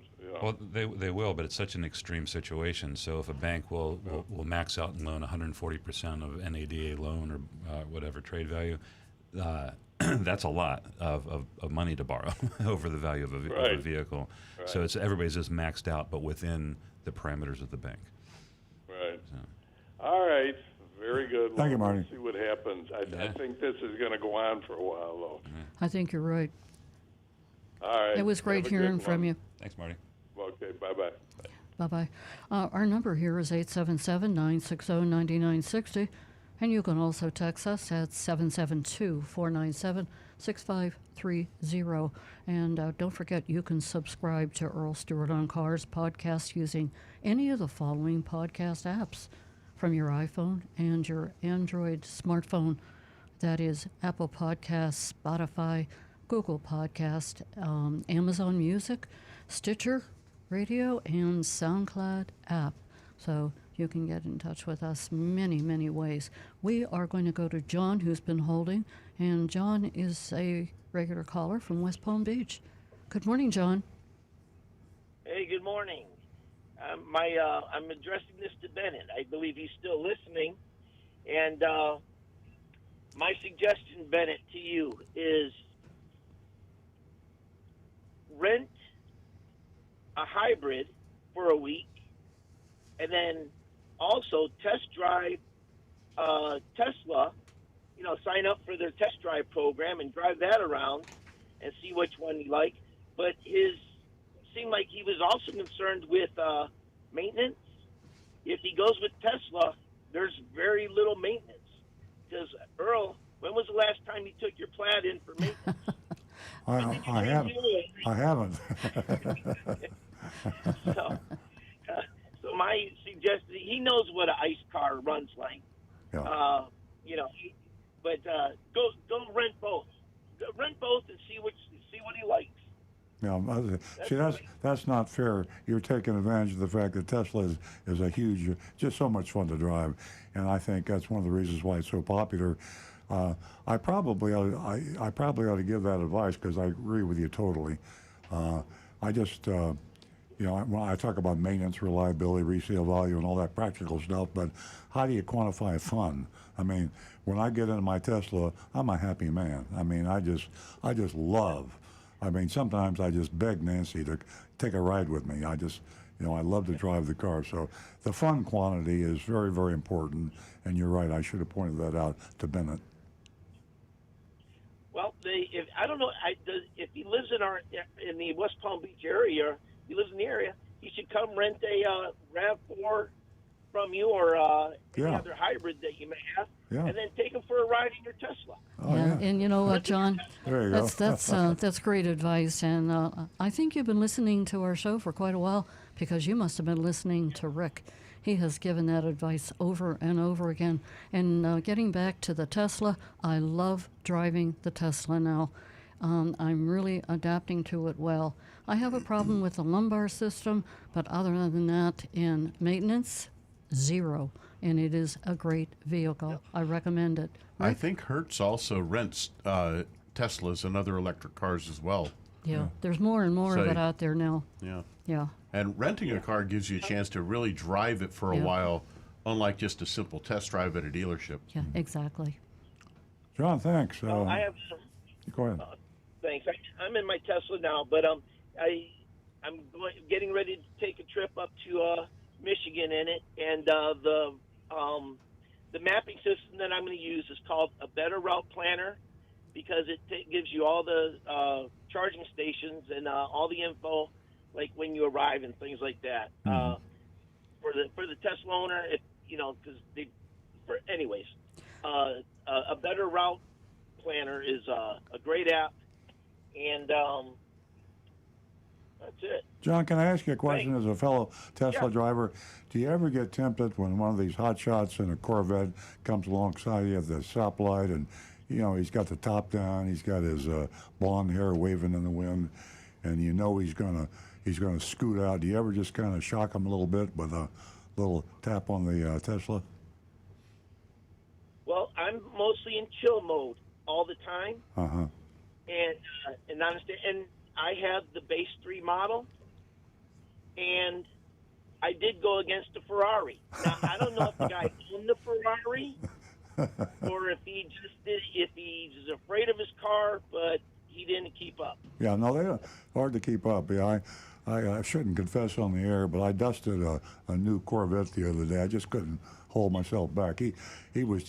C: Well, they will, but it's such an extreme situation. So if a bank will max out and loan 140% of NADA loan or whatever trade value, that's a lot of money to borrow over the value of a vehicle.
G: Right.
C: So everybody's just maxed out, but within the parameters of the bank.
G: Right.
C: So.
G: All right. Very good.
A: Thank you, Marty.
G: We'll see what happens. I think this is going to go on for a while, though.
D: I think you're right.
G: All right.
D: It was great
G: Have a good
D: hearing from
G: one.
D: you.
C: Thanks, Marty.
G: Okay. Bye-bye.
D: Bye-bye. Our number here is 877-960-9960, and you can also text us at 772-497-6530. And don't forget, you can subscribe to Earl Stewart on Cars podcast using any of the following podcast apps from your iPhone and your Android smartphone. That is Apple Podcasts, Spotify, Google Podcast, Amazon Music, Stitcher Radio, and SoundCloud app. So you can get in touch with us many, many ways. We are going to go to John, who's been holding, and John is a regular caller from West Palm Beach. Good morning, John.
H: Hey, good morning. I'm addressing this to Bennett. I believe he's still listening. And my suggestion, Bennett, to you is rent a hybrid for a week, and then also test drive Tesla, sign up for their test drive program and drive that around and see which one you like. But seemed like he was also concerned with maintenance. If he goes with Tesla, there's very little maintenance. Because, Earl, when was the last time you took your Plaid in for maintenance?
A: I haven't.
H: So my suggestion, he knows what an ICE car runs like.
A: Yeah.
H: Go rent both. Rent both and see what he likes.
A: Yeah, that's not fair. You're taking advantage of the fact that Tesla is a huge, just so much fun to drive, and I think that's one of the reasons why it's so popular. I probably ought to give that advice because I agree with you totally. I just, when I talk about maintenance, reliability, resale value, and all that practical stuff, but how do you quantify fun? I mean, when I get into my Tesla, I'm a happy man. I mean, I just love. I mean, sometimes I just beg Nancy to take a ride with me. I just, I love to drive the car. So the fun quantity is very, very important. And you're right. I should have pointed that out to Bennett.
H: Well, I don't know. If he lives in the West Palm Beach area, he lives in the area. He should come rent a RAV4 from you or any other hybrid that you may have, and then take him for a ride in your Tesla.
A: Oh, yeah.
D: And you know what, John?
A: There you go.
D: That's great advice. And I think you've been listening to our show for quite a while because you must have been listening to Rick. He has given that advice over and over again. And getting back to the Tesla, I love driving the Tesla now. I'm really adapting to it well. I have a problem with the lumbar system, but other than that, in maintenance, zero, and it is a great vehicle. I recommend it.
E: I think Hertz also rents Teslas and other electric cars as well.
D: Yeah, there's more and more of
E: So-
D: it out there now.
E: Yeah.
D: Yeah.
E: And renting a car gives you a chance to really drive it for a
D: Yeah.
E: while, unlike just a simple test drive at a dealership.
D: Yeah, exactly.
A: John, thanks.
H: I have some.
A: Go ahead.
H: Thanks. I'm in my Tesla now, but I'm getting ready to take a trip up to Michigan in it, and the mapping system that I'm going to use is called a Better Route Planner, because it gives you all the charging stations and all the info, like when you arrive and things like that. For the Tesla owner, a Better Route Planner is a great app, and that's it.
A: John, can I ask you a question as a fellow Tesla driver? Do you ever get tempted when one of these hotshots in a Corvette comes alongside you at the stoplight and, he's got the top down, he's got his blonde hair waving in the wind, and he's gonna scoot out? Do you ever just kind of shock him a little bit with a little tap on the Tesla?
H: Well, I'm mostly in chill mode all the time,
A: Uh-huh.
H: and understand. And I have the base 3 model, and I did go against a Ferrari. Now, I don't know if the guy owned the Ferrari or if he just did, if he's afraid of his car, but he didn't keep up.
A: Yeah, no, they're hard to keep up. Yeah, I shouldn't confess on the air, but I dusted a new Corvette the other day. I just couldn't hold myself back. He was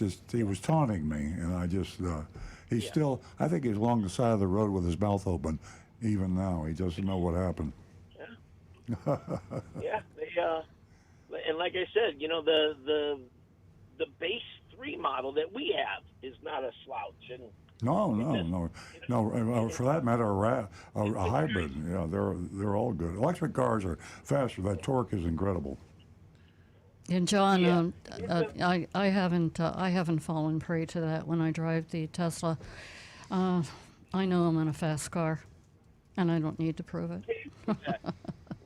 A: taunting me, and I just still, I think he's along the side of the road with his mouth open. Even now, he doesn't know what happened.
H: Yeah, and like I said, the base 3 model that we have is not a slouch, and
A: No. For that matter, a hybrid. Yeah, they're all good. Electric cars are faster. That torque is incredible.
D: And John, I haven't fallen prey to that when I drive the Tesla. I know I'm in a fast car, and I don't need to prove it.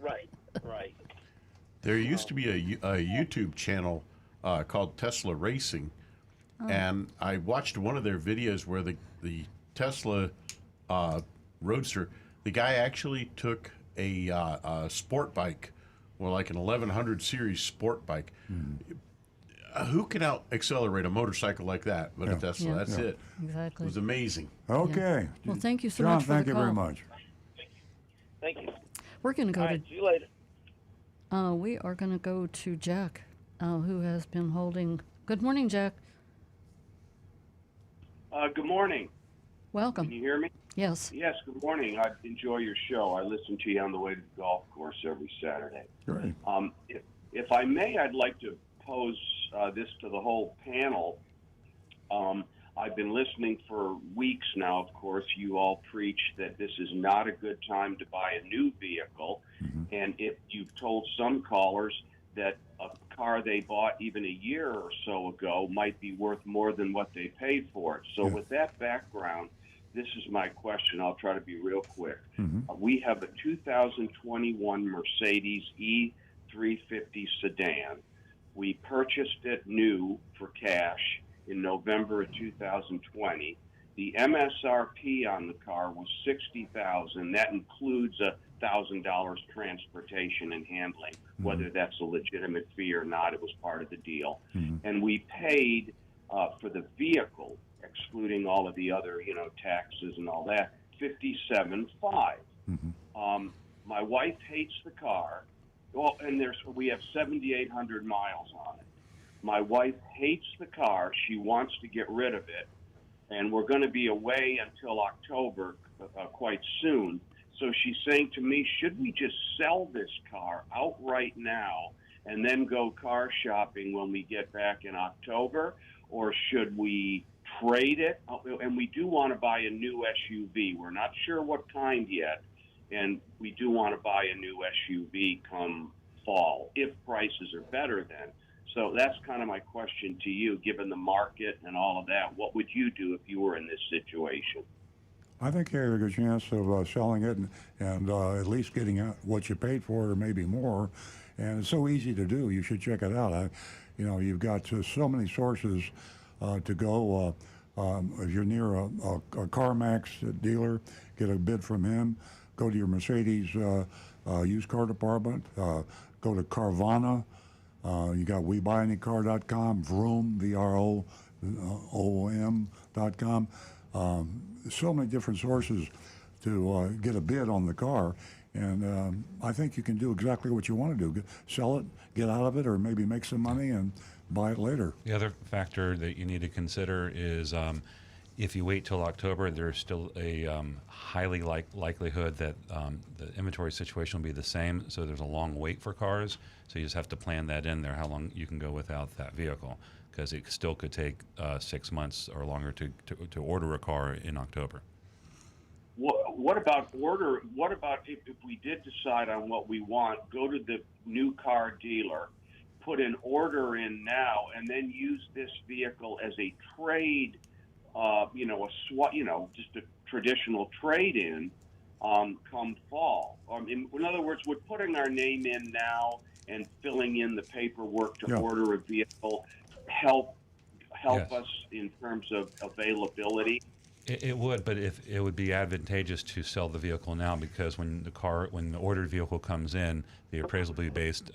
H: Right.
E: There used to be a YouTube channel called Tesla Racing, and I watched one of their videos where the Tesla Roadster, the guy actually took a sport bike, or like an 1100 series sport bike. Who can out accelerate a motorcycle like that but a Tesla?
D: Yeah.
E: That's it.
D: Exactly.
E: It was amazing.
A: Okay.
D: Well, thank you so
A: John,
D: much for
A: thank
D: the
A: you
D: call.
A: very much.
H: Thank you.
D: We're going to go
H: All right, see you later.
D: we are going to go to Jack, who has been holding. Good morning, Jack.
I: Good morning.
D: Welcome.
I: Can you hear me?
D: Yes.
I: Yes, good morning. I enjoy your show. I listen to you on the way to the golf course every Saturday.
A: Great.
I: If I may, I'd like to pose this to the whole panel. I've been listening for weeks now, of course. You all preach that this is not a good time to buy a new vehicle. And if you've told some callers that a car they bought even a year or so ago might be worth more than what they paid for it. So with that background, this is my question. I'll try to be real quick. We have a 2021 Mercedes E350 sedan. We purchased it new for cash in November of 2020. The MSRP on the car was $60,000. That includes $1,000 transportation and handling. Whether that's a legitimate fee or not, it was part of the deal. And we paid for the vehicle, excluding all of the other, taxes and all that, $57,500. My wife hates the car. Well, and we have 7,800 miles on it. My wife hates the car. She wants to get rid of it, and we're going to be away until October quite soon. So she's saying to me, should we just sell this car outright now and then go car shopping when we get back in October, or should we trade it? And we do want to buy a new SUV. We're not sure what kind yet, and we do want to buy a new SUV come fall if prices are better then. So that's kind of my question to you, given the market and all of that. What would you do if you were in this situation?
A: I think you have a good chance of selling it and at least getting out what you paid for, or maybe more. And it's so easy to do. You should check it out. You've got so many sources to go. If you're near a CarMax dealer, get a bid from him. Go to your Mercedes used car department. Go to Carvana. You got WeBuyAnyCar.com, Vroom, VROOM.com. So many different sources to get a bid on the car. And I think you can do exactly what you want to do. Sell it, get out of it, or maybe make some money and buy it later.
C: The other factor that you need to consider is if you wait till October, there's still a highly likelihood that the inventory situation will be the same. So there's a long wait for cars. So you just have to plan that in there, how long you can go without that vehicle, because it still could take 6 months or longer to order a car in October.
I: What about order? What about if we did decide on what we want, go to the new car dealer, put an order in now, and then use this vehicle as a trade, just a traditional trade-in come fall? In other words, would putting our name in now and filling in the paperwork to order a vehicle help
C: Yes.
I: us in terms of availability?
C: It would, but if it would be advantageous to sell the vehicle now, because when the ordered vehicle comes in, the appraisal will be based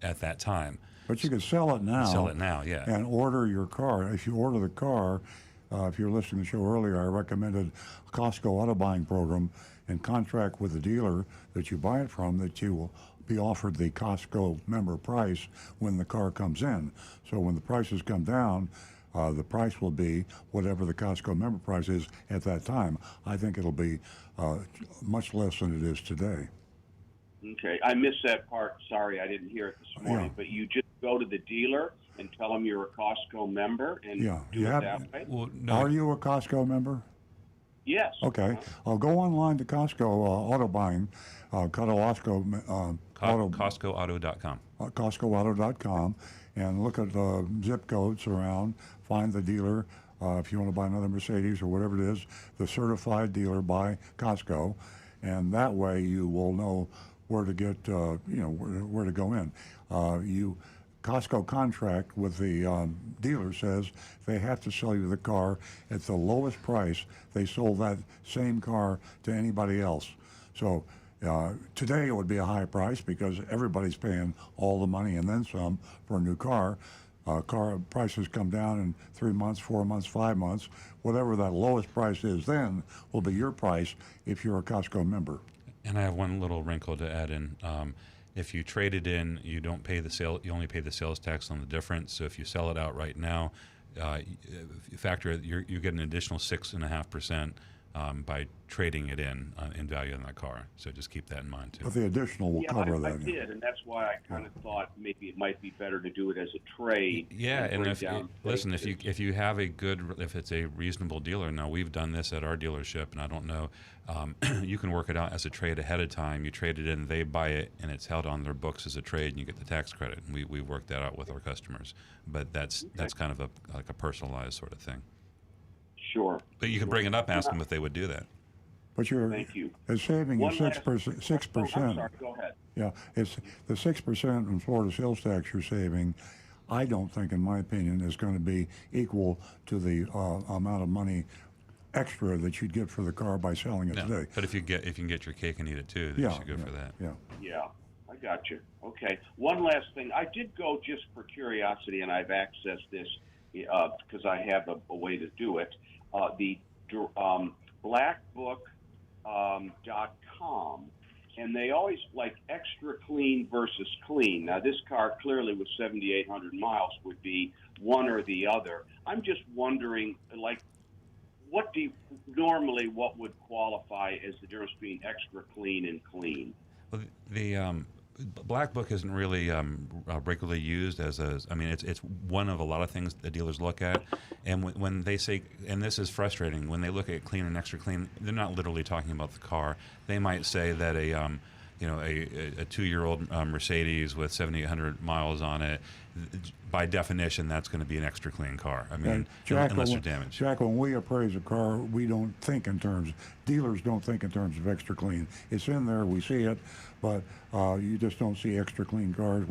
C: at that time.
A: But you can sell it now.
C: Sell it now, yeah.
A: And order your car. If you order the car, if you were listening to the show earlier, I recommended a Costco auto buying program and contract with the dealer that you buy it from, that you will be offered the Costco member price when the car comes in. So when the prices come down, the price will be whatever the Costco member price is at that time. I think it'll be much less than it is today.
I: Okay, I missed that part. Sorry, I didn't hear it this morning.
A: Yeah.
I: But you just go to the dealer and tell them you're a Costco member and do it that way?
C: Well, no,
A: Are you a Costco member?
I: Yes.
A: Okay. I'll go online to Costco auto buying,
C: CostcoAuto.com.
A: CostcoAuto.com, and look at zip codes around, find the dealer. If you want to buy another Mercedes or whatever it is, the certified dealer by Costco, and that way you will know where to get, where to go in. Costco contract with the dealer says they have to sell you the car at the lowest price they sold that same car to anybody else. So today it would be a high price because everybody's paying all the money and then some for a new car. Car prices come down in 3 months, 4 months, 5 months. Whatever that lowest price is then will be your price if you're a Costco member.
C: And I have one little wrinkle to add in. If you trade it in, you don't pay the sale. You only pay the sales tax on the difference. So if you sell it out right now, you get an additional 6.5% by trading it in value on that car. So just keep that in mind too.
A: But the additional will cover that.
I: I did, and that's why I kind of thought maybe it might be better to do it as a trade.
C: Yeah, and
I: bring
C: if
I: down
C: listen,
I: prices.
C: if you have if it's a reasonable dealer. Now we've done this at our dealership, and I don't know. You can work it out as a trade ahead of time. You trade it in, they buy it, and it's held on their books as a trade, and you get the tax credit. And we work that out with our customers. But that's kind of like a personalized sort of thing.
I: Sure.
C: But you can bring it up, ask them if they would do that.
A: But you're
I: Thank you.
A: saving you
I: One last-
A: 6%. 6%.
I: I'm sorry, go ahead.
A: Yeah, it's the 6% in Florida sales tax you're saving. I don't think, in my opinion, is going to be equal to the amount of money extra that you'd get for the car by selling it
C: No,
A: today.
C: but if you can get your cake and eat it too, then you should go for that.
A: Yeah.
I: Yeah, I got you. Okay. One last thing. I did go just for curiosity, and I've accessed this because I have a way to do it. The blackbook.com, and they always like extra clean versus clean. Now, this car clearly with 7,800 miles would be one or the other. I'm just wondering, like, what would qualify as the difference between extra clean and clean?
C: Well, the Black Book isn't really regularly used as it's one of a lot of things that dealers look at, and when they say, and this is frustrating, when they look at clean and extra clean, they're not literally talking about the car. They might say that a 2-year-old Mercedes with 7,800 miles on it, by definition, that's going to be an extra clean car. I mean,
A: Jack,
C: unless they're damaged.
A: Jack, when we appraise a car, we don't think in terms. Dealers don't think in terms of extra clean. It's in there, we see it, but you just don't see extra clean cars.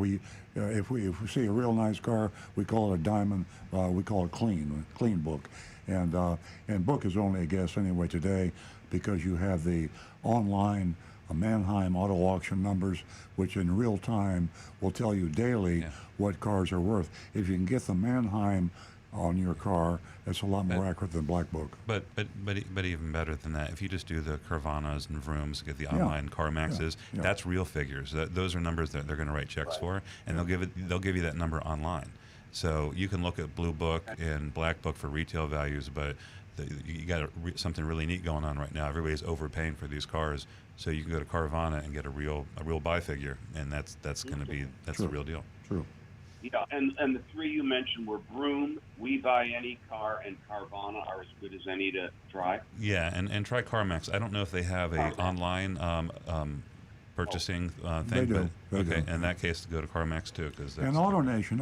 A: If we see a real nice car, we call it a diamond. We call it clean book, and book is only a guess anyway today, because you have the online Mannheim auto auction numbers, which in real time will tell you daily what cars are worth. If you can get the Mannheim on your car, it's a lot more accurate than Black Book.
C: But even better than that, if you just do the Carvanas and Vrooms, get the online CarMaxes, that's real figures. Those are numbers that they're going to write checks for, and they'll give you that number online. So you can look at Blue Book and Black Book for retail values, but you got something really neat going on right now. Everybody's overpaying for these cars, so you can go to Carvana and get a real buy figure, and that's going to be the real deal.
A: True.
I: Yeah, and the three you mentioned were Broom, We Buy Any Car, and Carvana are as good as any to try.
C: Yeah, and try CarMax. I don't know if they have a online purchasing thing.
A: They do.
C: But,
A: They
C: okay,
A: do.
C: in that case, go to CarMax too, because
A: And AutoNation,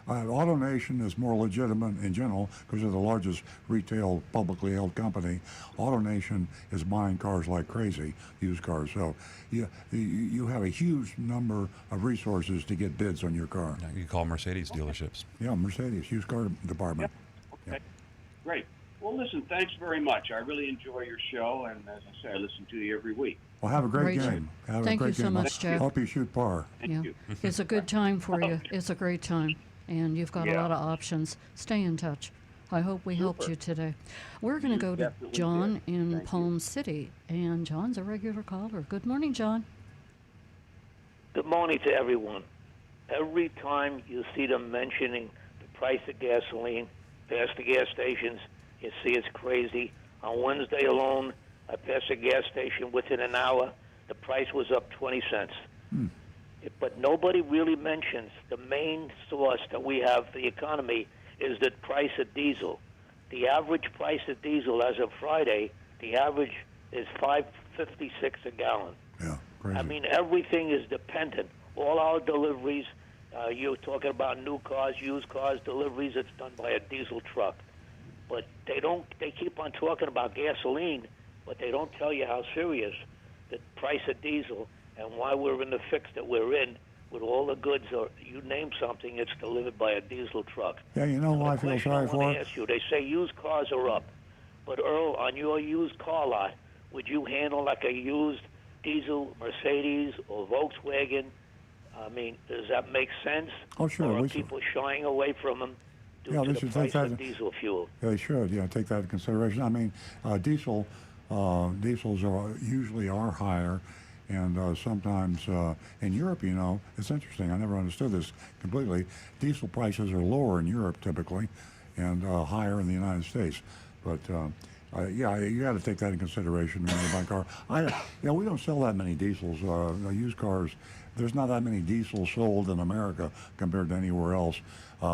A: AutoNation is more legitimate in general because they're the largest retail publicly held company. AutoNation is buying cars like crazy, used cars. So you have a huge number of resources to get bids on your car.
C: you call Mercedes dealerships.
A: Yeah, Mercedes, used car department.
I: Okay, great. Well, listen, thanks very much. I really enjoy your show, and as I say, I listen to you every week.
A: Well, have a great
D: Great.
A: game. Have
D: Thank
A: a great
D: you so
A: game.
D: much, Jack.
A: Hope you shoot par.
D: Yeah,
I: you.
D: it's a good time for you. It's a great time, and you've got a
I: Yeah.
D: lot of options. Stay in touch. I hope we helped you today. We're going to go to
I: definitely
D: John
I: did.
D: in
I: Thank you.
D: Palm City, and John's a regular caller. Good morning, John.
J: Good morning to everyone. Every time you see them mentioning the price of gasoline past the gas stations, you see it's crazy. On Wednesday alone, I passed a gas station within an hour. The price was up 20 cents. But nobody really mentions the main source that we have for the economy is the price of diesel. The average price of diesel as of Friday, the average is $5.56 a gallon.
A: Yeah, crazy.
J: I mean, everything is dependent. All our deliveries, you're talking about new cars, used cars, deliveries, it's done by a diesel truck. But they keep on talking about gasoline, but they don't tell you how serious the price of diesel and why we're in the fix that we're in with all the goods, or you name something, it's delivered by a diesel truck.
A: Yeah, you know what I
J: The
A: feel
J: question
A: sorry
J: I
A: for?
J: want to ask you, they say used cars are up. But Earl, on your used car lot, would you handle like a used diesel Mercedes or Volkswagen? I mean, does that make sense?
A: Oh, sure.
J: Or are
A: we should.
J: people shying away from them due
A: Yeah,
J: to
A: they
J: the
A: should
J: price
A: take
J: of
A: that-
J: diesel fuel?
A: They should, take that into consideration. I mean, diesels usually are higher, and sometimes in Europe, it's interesting. I never understood this completely. Diesel prices are lower in Europe typically, and higher in the United States. But you got to take that in consideration when you buy a car. We don't sell that many diesels. Used cars. There's not that many diesels sold in America compared to anywhere else.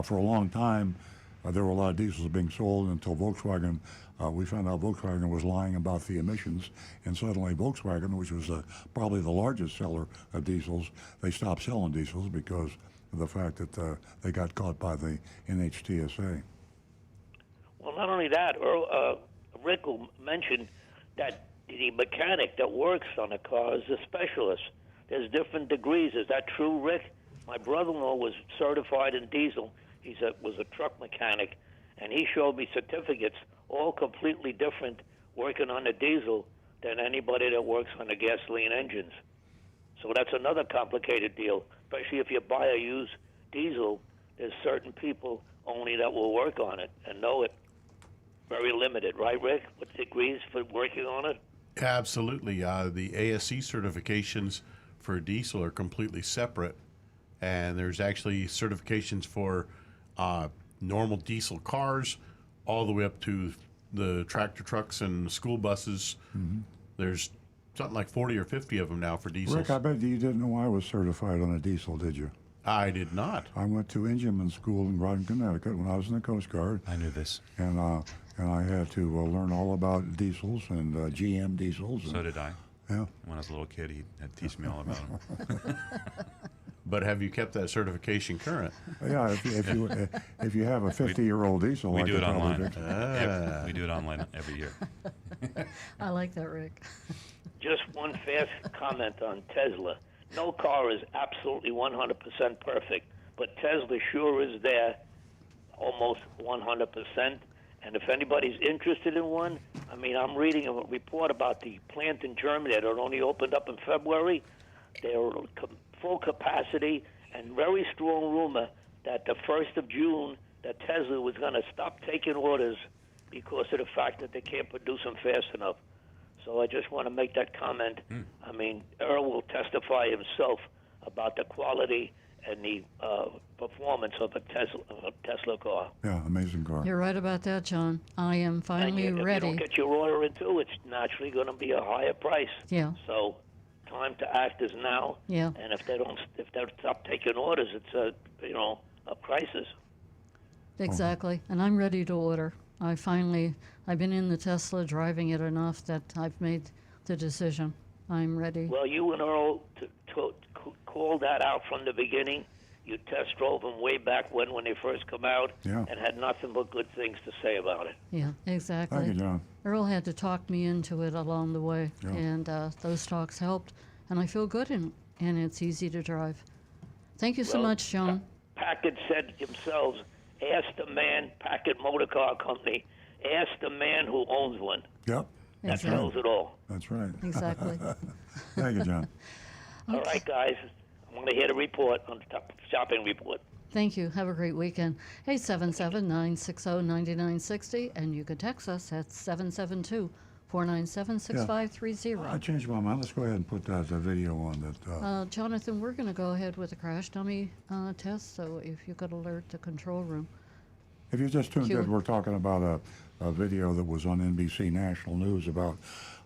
A: For a long time, there were a lot of diesels being sold until Volkswagen. We found out Volkswagen was lying about the emissions, and suddenly Volkswagen, which was probably the largest seller of diesels, they stopped selling diesels because of the fact that they got caught by the NHTSA.
J: Well, not only that, Earl, Rick mentioned that the mechanic that works on a car is a specialist. There's different degrees. Is that true, Rick? My brother-in-law was certified in diesel. Was a truck mechanic, and he showed me certificates, all completely different, working on the diesel than anybody that works on the gasoline engines. So that's another complicated deal, especially if you buy a used diesel. There's certain people only that will work on it and know it. Very limited, right, Rick? What degrees for working on it?
E: Absolutely. The ASC certifications for diesel are completely separate, and there's actually certifications for normal diesel cars all the way up to the tractor trucks and school buses. Mm-hmm. There's something like 40 or 50 of them now for diesels.
A: Rick, I bet you didn't know I was certified on a diesel, did you?
E: I did not.
A: I went to engineman school in Groton, Connecticut when I was in the Coast Guard.
C: I knew this.
A: And I had to learn all about diesels and GM diesels.
C: So did I.
A: Yeah.
C: When I was a little kid, he had to teach me all about them.
E: But have you kept that certification current?
A: Yeah, if you have a 50-year-old diesel,
C: We
A: I
C: do
A: could
C: it
A: probably
C: online.
A: fix it.
C: We do it online every year.
D: I like that, Rick.
J: Just one fast comment on Tesla. No car is absolutely 100% perfect, but Tesla sure is there almost 100%. And if anybody's interested in one, I mean, I'm reading a report about the plant in Germany that only opened up in February. They're full capacity, and very strong rumor that the 1st of June that Tesla was going to stop taking orders because of the fact that they can't produce them fast enough. So I just want to make that comment. I mean, Earl will testify himself about the quality and the performance of a Tesla car.
A: Yeah, amazing car.
D: You're right about that, John. I am finally
J: and if
D: ready.
J: you don't get your order into, it's naturally going to be a higher price.
D: Yeah.
J: So time to act is now.
D: Yeah.
J: And if they stop taking orders, it's a crisis.
D: Exactly. And I'm ready to order. I've been in the Tesla, driving it enough that I've made the decision. I'm ready.
J: Well, you and Earl called that out from the beginning. You test drove them way back when they first come out,
A: Yeah.
J: and had nothing but good things to say about it.
D: Yeah, exactly.
A: Thank you, John.
D: Earl had to talk me into it along the way,
A: Yeah.
D: and those talks helped, and I feel good, and it's easy to drive. Thank you so
J: Well,
D: much, John.
J: Packard said themselves, ask the man, Packard Motor Car Company, ask the man who owns one.
A: Yep.
J: That
D: Exactly.
J: tells it all.
A: That's right.
D: Exactly.
A: Thank you, John.
J: All right, guys. I want to hear the report on the shopping report.
D: Thank you. Have a great weekend. 877-960-9960, and you can text us at 772-497-6530.
A: I changed my mind. Let's go ahead and put that video on that.
D: Jonathan, we're going to go ahead with the crash dummy test, so if you could alert the control room.
A: If you just tuned
D: Cue.
A: in, we're talking about a video that was on NBC National News about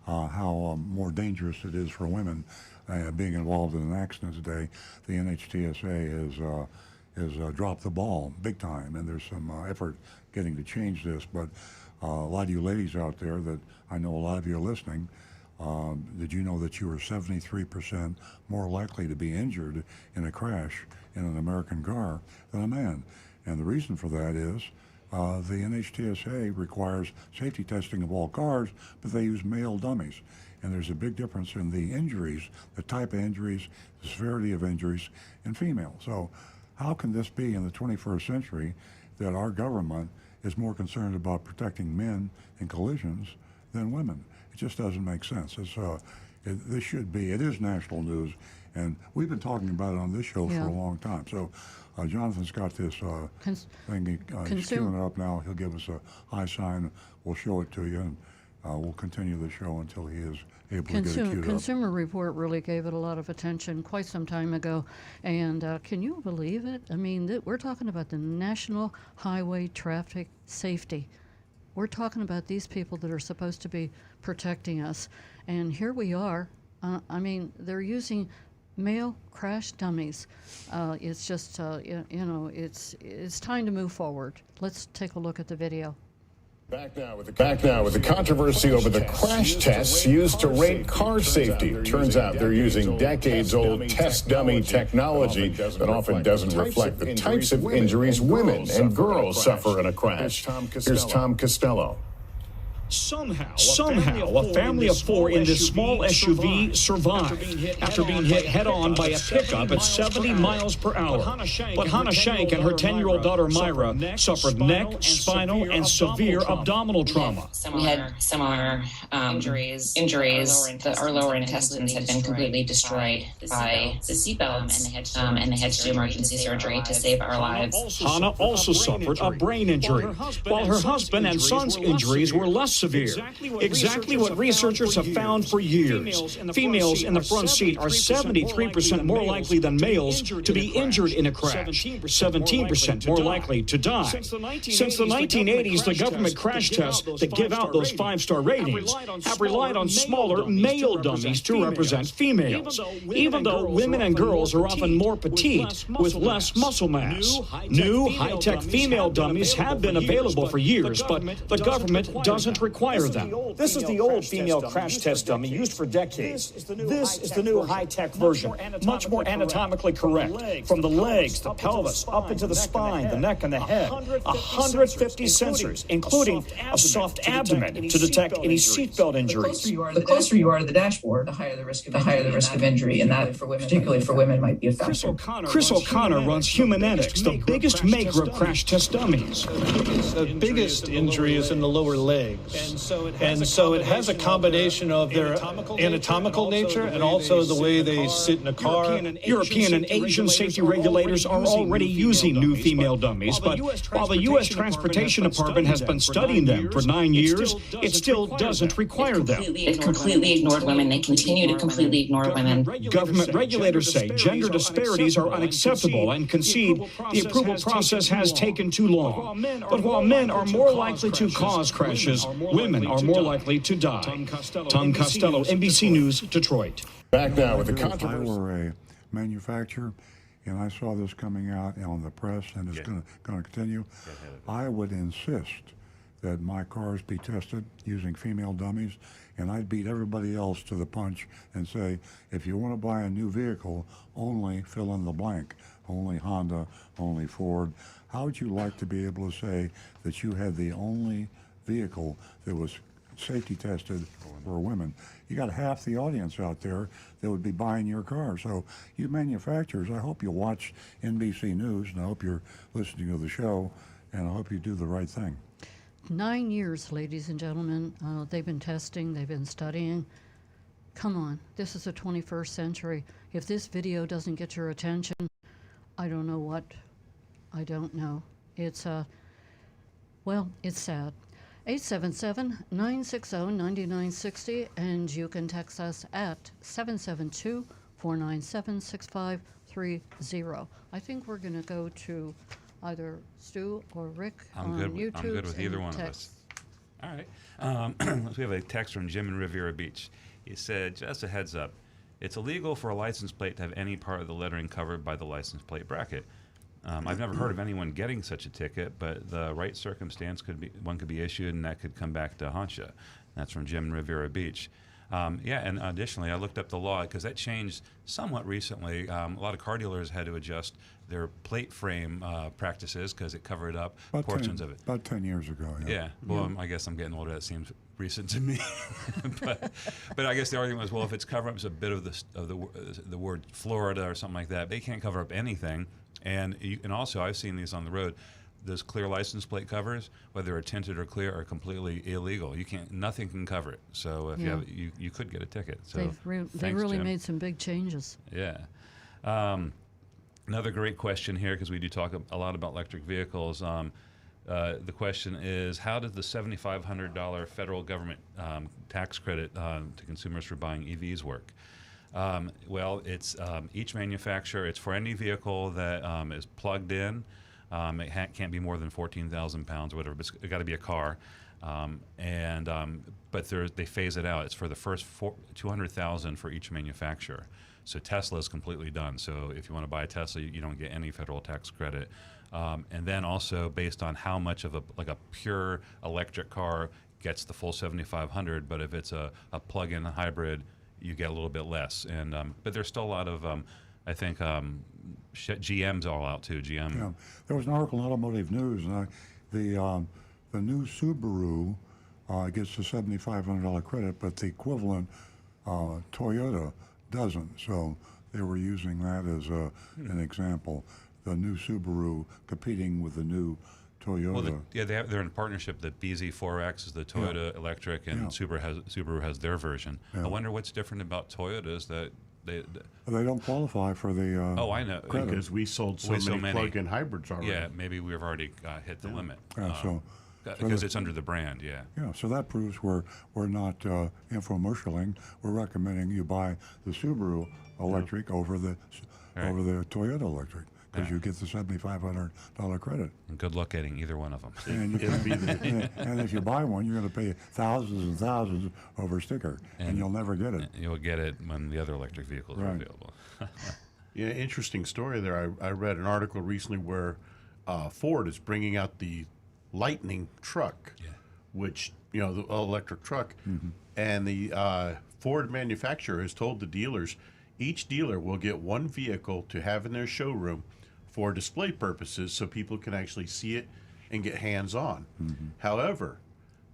A: how more dangerous it is for women being involved in an accident today. The NHTSA has dropped the ball big time, and there's some effort getting to change this. But a lot of you ladies out there that I know a lot of you are listening, did you know that you are 73% more likely to be injured in a crash in an American car than a man? And the reason for that is the NHTSA requires safety testing of all cars, but they use male dummies. And there's a big difference in the injuries, the type of injuries, the severity of injuries in females. So how can this be in the 21st century that our government is more concerned about protecting men in collisions than women? It just doesn't make sense. This should be, it is national news, and we've been talking about it on this show for a long time. So Jonathan's got this thing, he's queuing it up now. He'll give us a high sign, we'll show it to you, and we'll continue the show until he is able to get it queued up.
D: Consumer Report really gave it a lot of attention quite some time ago, and can you believe it? I mean, we're talking about the National Highway Traffic Safety. We're talking about these people that are supposed to be protecting us, and here we are. I mean, they're using male crash dummies. It's just, it's time to move forward. Let's take a look at the video.
K: Back now with the controversy over the crash tests used to rate car safety. Turns out they're using decades-old test dummy technology that often doesn't reflect the types of injuries women and girls suffer in a crash. Here's Tom Costello.
L: Somehow, a family of four in this small SUV survived after being hit head-on by a pickup at 70 miles per hour. But Hannah Shank and her 10-year-old daughter Myra suffered neck, spinal, and severe abdominal trauma.
M: We had similar injuries. Our lower intestines had been completely destroyed by the seatbelts, and they had to do emergency surgery to save our lives.
L: Hannah also suffered a brain injury, while her husband and son's injuries were less severe. Exactly what researchers have found for years. Females in the front seat are 73% more likely than males to be injured in a crash, 17% more likely to die. Since the 1980s, the government crash tests that give out those 5-star ratings have relied on smaller male dummies to represent females, even though women and girls are often more petite with less muscle mass. New high-tech female dummies have been available for years, but the government doesn't require them. This is the old female crash test dummy used for decades. This is the new high-tech version, much more anatomically correct. From the legs, the pelvis, up into the spine, the neck, and the head. 150 sensors, including a soft abdomen to detect any seatbelt injuries.
N: The closer you are to the dashboard, the higher the risk of injury, and that, particularly for women, might be a factor.
L: Chris O'Connor runs Humanetics, the biggest maker of crash test dummies.
O: The biggest injury is in the lower legs. And so it has a combination of their anatomical nature and also the way they sit in a car.
L: European and Asian safety regulators are already using new female dummies, but while the U.S. Transportation Department has been studying them for 9 years, it still doesn't require them.
M: It completely ignored women. They continue to completely ignore women.
L: Government regulators say gender disparities are unacceptable and concede the approval process has taken too long. But while men are more likely to cause crashes, women are more likely to die. Tom Costello, NBC News, Detroit.
K: Back now with the
A: If I
K: controversy.
A: were a manufacturer and I saw this coming out on the press and it's going to continue, I would insist that my cars be tested using female dummies, and I'd beat everybody else to the punch and say, if you want to buy a new vehicle, only fill in the blank, only Honda, only Ford. How would you like to be able to say that you had the only vehicle that was safety tested for women? You got half the audience out there that would be buying your car. So you manufacturers, I hope you watch NBC News, and I hope you're listening to the show, and I hope you do the right thing.
D: 9 years, ladies and gentlemen. They've been testing, they've been studying. Come on, this is the 21st century. If this video doesn't get your attention, I don't know what. I don't know. It's well, it's sad. 877-960-9960, and you can text us at 772-497-6530. I think we're going to go to either Stu or Rick on YouTube.
C: I'm good with either one of us. All right. We have a text from Jim in Riviera Beach. He said, just a heads up, it's illegal for a license plate to have any part of the lettering covered by the license plate bracket. I've never heard of anyone getting such a ticket, but the right circumstance could be issued, and that could come back to haunt you. That's from Jim in Riviera Beach. And additionally, I looked up the law because that changed somewhat recently. A lot of car dealers had to adjust their plate frame practices because it covered up portions of it.
A: About 10 years ago, yeah.
C: Yeah. Well, I guess I'm getting older. That seems recent to me. but I guess the argument was, well, if it's covering up a bit of the word Florida or something like that, they can't cover up anything. And also, I've seen these on the road. Those clear license plate covers, whether they're tinted or clear, are completely illegal. Nothing can cover it. So if you could get a ticket. So
D: they really made some big changes.
C: Yeah. Another great question here, because we do talk a lot about electric vehicles. The question is, how does the $7,500 federal government tax credit to consumers for buying EVs work? Well, it's each manufacturer. It's for any vehicle that is plugged in. It can't be more than 14,000 pounds or whatever, but it's got to be a car. But they phase it out. It's for the first 200,000 for each manufacturer. So Tesla is completely done. So if you want to buy a Tesla, you don't get any federal tax credit. And then also based on how much of a pure electric car gets the full 7,500, but if it's a plug-in hybrid, you get a little bit less. But there's still a lot of I think GM's all out too. GM.
A: Yeah. There was an article in Automotive News, and the new Subaru gets the $7,500 credit, but the equivalent Toyota doesn't. So they were using that as an example. The new Subaru competing with the new Toyota.
C: Well, they're in partnership. The BZ4X is the Toyota electric, and Subaru has their version.
A: Yeah.
C: I wonder what's different about Toyotas that they
A: don't qualify for the
C: I know
A: credit.
E: Because we sold so many plug-in hybrids already.
C: Yeah, maybe we've already hit the limit.
A: Because
C: it's under the brand, yeah.
A: Yeah, so that proves we're not infomercialing. We're recommending you buy the Subaru electric over the Toyota electric, because you get the $7,500 credit.
C: And good luck getting either one of them.
A: And if you buy one, you're going to pay thousands and thousands over sticker, and you'll never get it.
C: You'll get it when the other electric vehicles are available.
E: Yeah, interesting story there. I read an article recently where Ford is bringing out the Lightning truck which, the electric truck. And the Ford manufacturer has told the dealers, each dealer will get one vehicle to have in their showroom for display purposes so people can actually see it and get hands-on. However,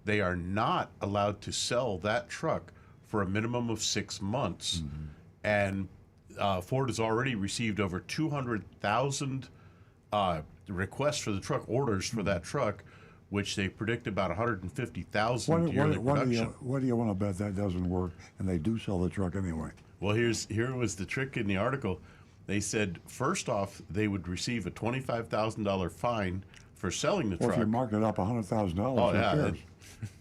E: they are not allowed to sell that truck for a minimum of 6 months. And Ford has already received over 200,000 requests for the truck, orders for that truck, which they predict about 150,000 yearly production.
A: What do you want to bet that doesn't work and they do sell the truck anyway?
E: Well, here was the trick in the article. They said, first off, they would receive a $25,000 fine for selling the
A: Well,
E: truck.
A: if you mark it up $100,000,
E: Oh,
A: who
E: yeah.
A: cares?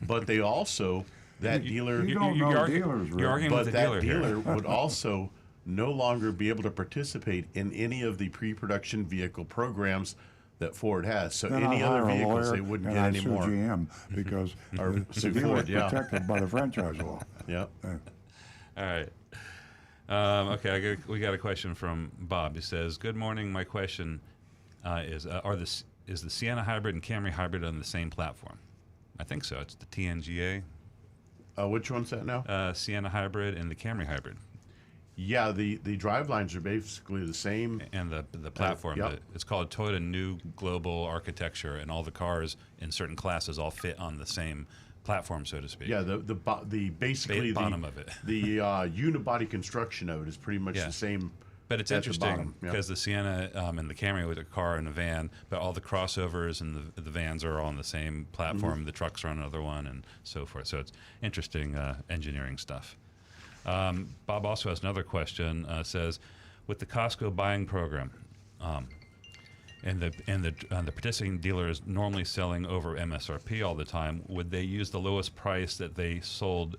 E: But they also, that dealer...
A: You don't know dealers, Rick.
C: You're arguing with
E: But
C: the
E: that
C: dealer
E: dealer
C: here.
E: would also no longer be able to participate in any of the pre-production vehicle programs that Ford has. So
A: Then
E: any
A: I'll
E: other
A: hire a
E: vehicles
A: lawyer
E: they wouldn't
A: and
E: get
A: I'd
E: anymore.
A: sue GM because
E: Or
A: the
E: sue
A: dealer
E: Ford,
A: is
E: yeah.
A: protected by the franchise law.
E: Yep.
C: All right. Okay, we got a question from Bob. He says, "Good morning. My question is the Sienna Hybrid and Camry Hybrid on the same platform?" I think so. It's the TNGA.
E: Which one's that now?
C: Sienna Hybrid and the Camry Hybrid.
E: Yeah, the drive lines are basically the same.
C: And the platform.
E: Yep.
C: It's called Toyota New Global Architecture, and all the cars in certain classes all fit on the same platform, so to speak.
E: Yeah, the basically
C: bottom of it.
E: The unibody construction of it is pretty much the same.
C: But it's
E: at the
C: interesting
E: bottom. Yep.
C: because the Sienna and the Camry was a car and a van, but all the crossovers and the vans are all on the same platform. The trucks are on another one, and so forth. So it's interesting engineering stuff. Bob also has another question. Says, with the Costco buying program, and the participating dealer is normally selling over MSRP all the time, would they use the lowest price that they sold?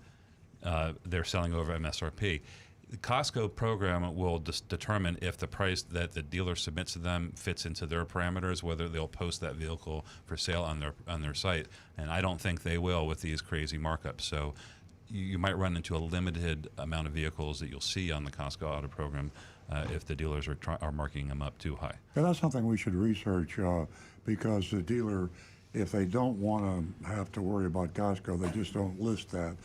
C: They're selling over MSRP. The Costco program will determine if the price that the dealer submits to them fits into their parameters, whether they'll post that vehicle for sale on their site. And I don't think they will with these crazy markups. So you might run into a limited amount of vehicles that you'll see on the Costco Auto program if the dealers are marking them up too high.
A: Yeah, that's something we should research because the dealer, if they don't want to have to worry about Costco, they just don't list that.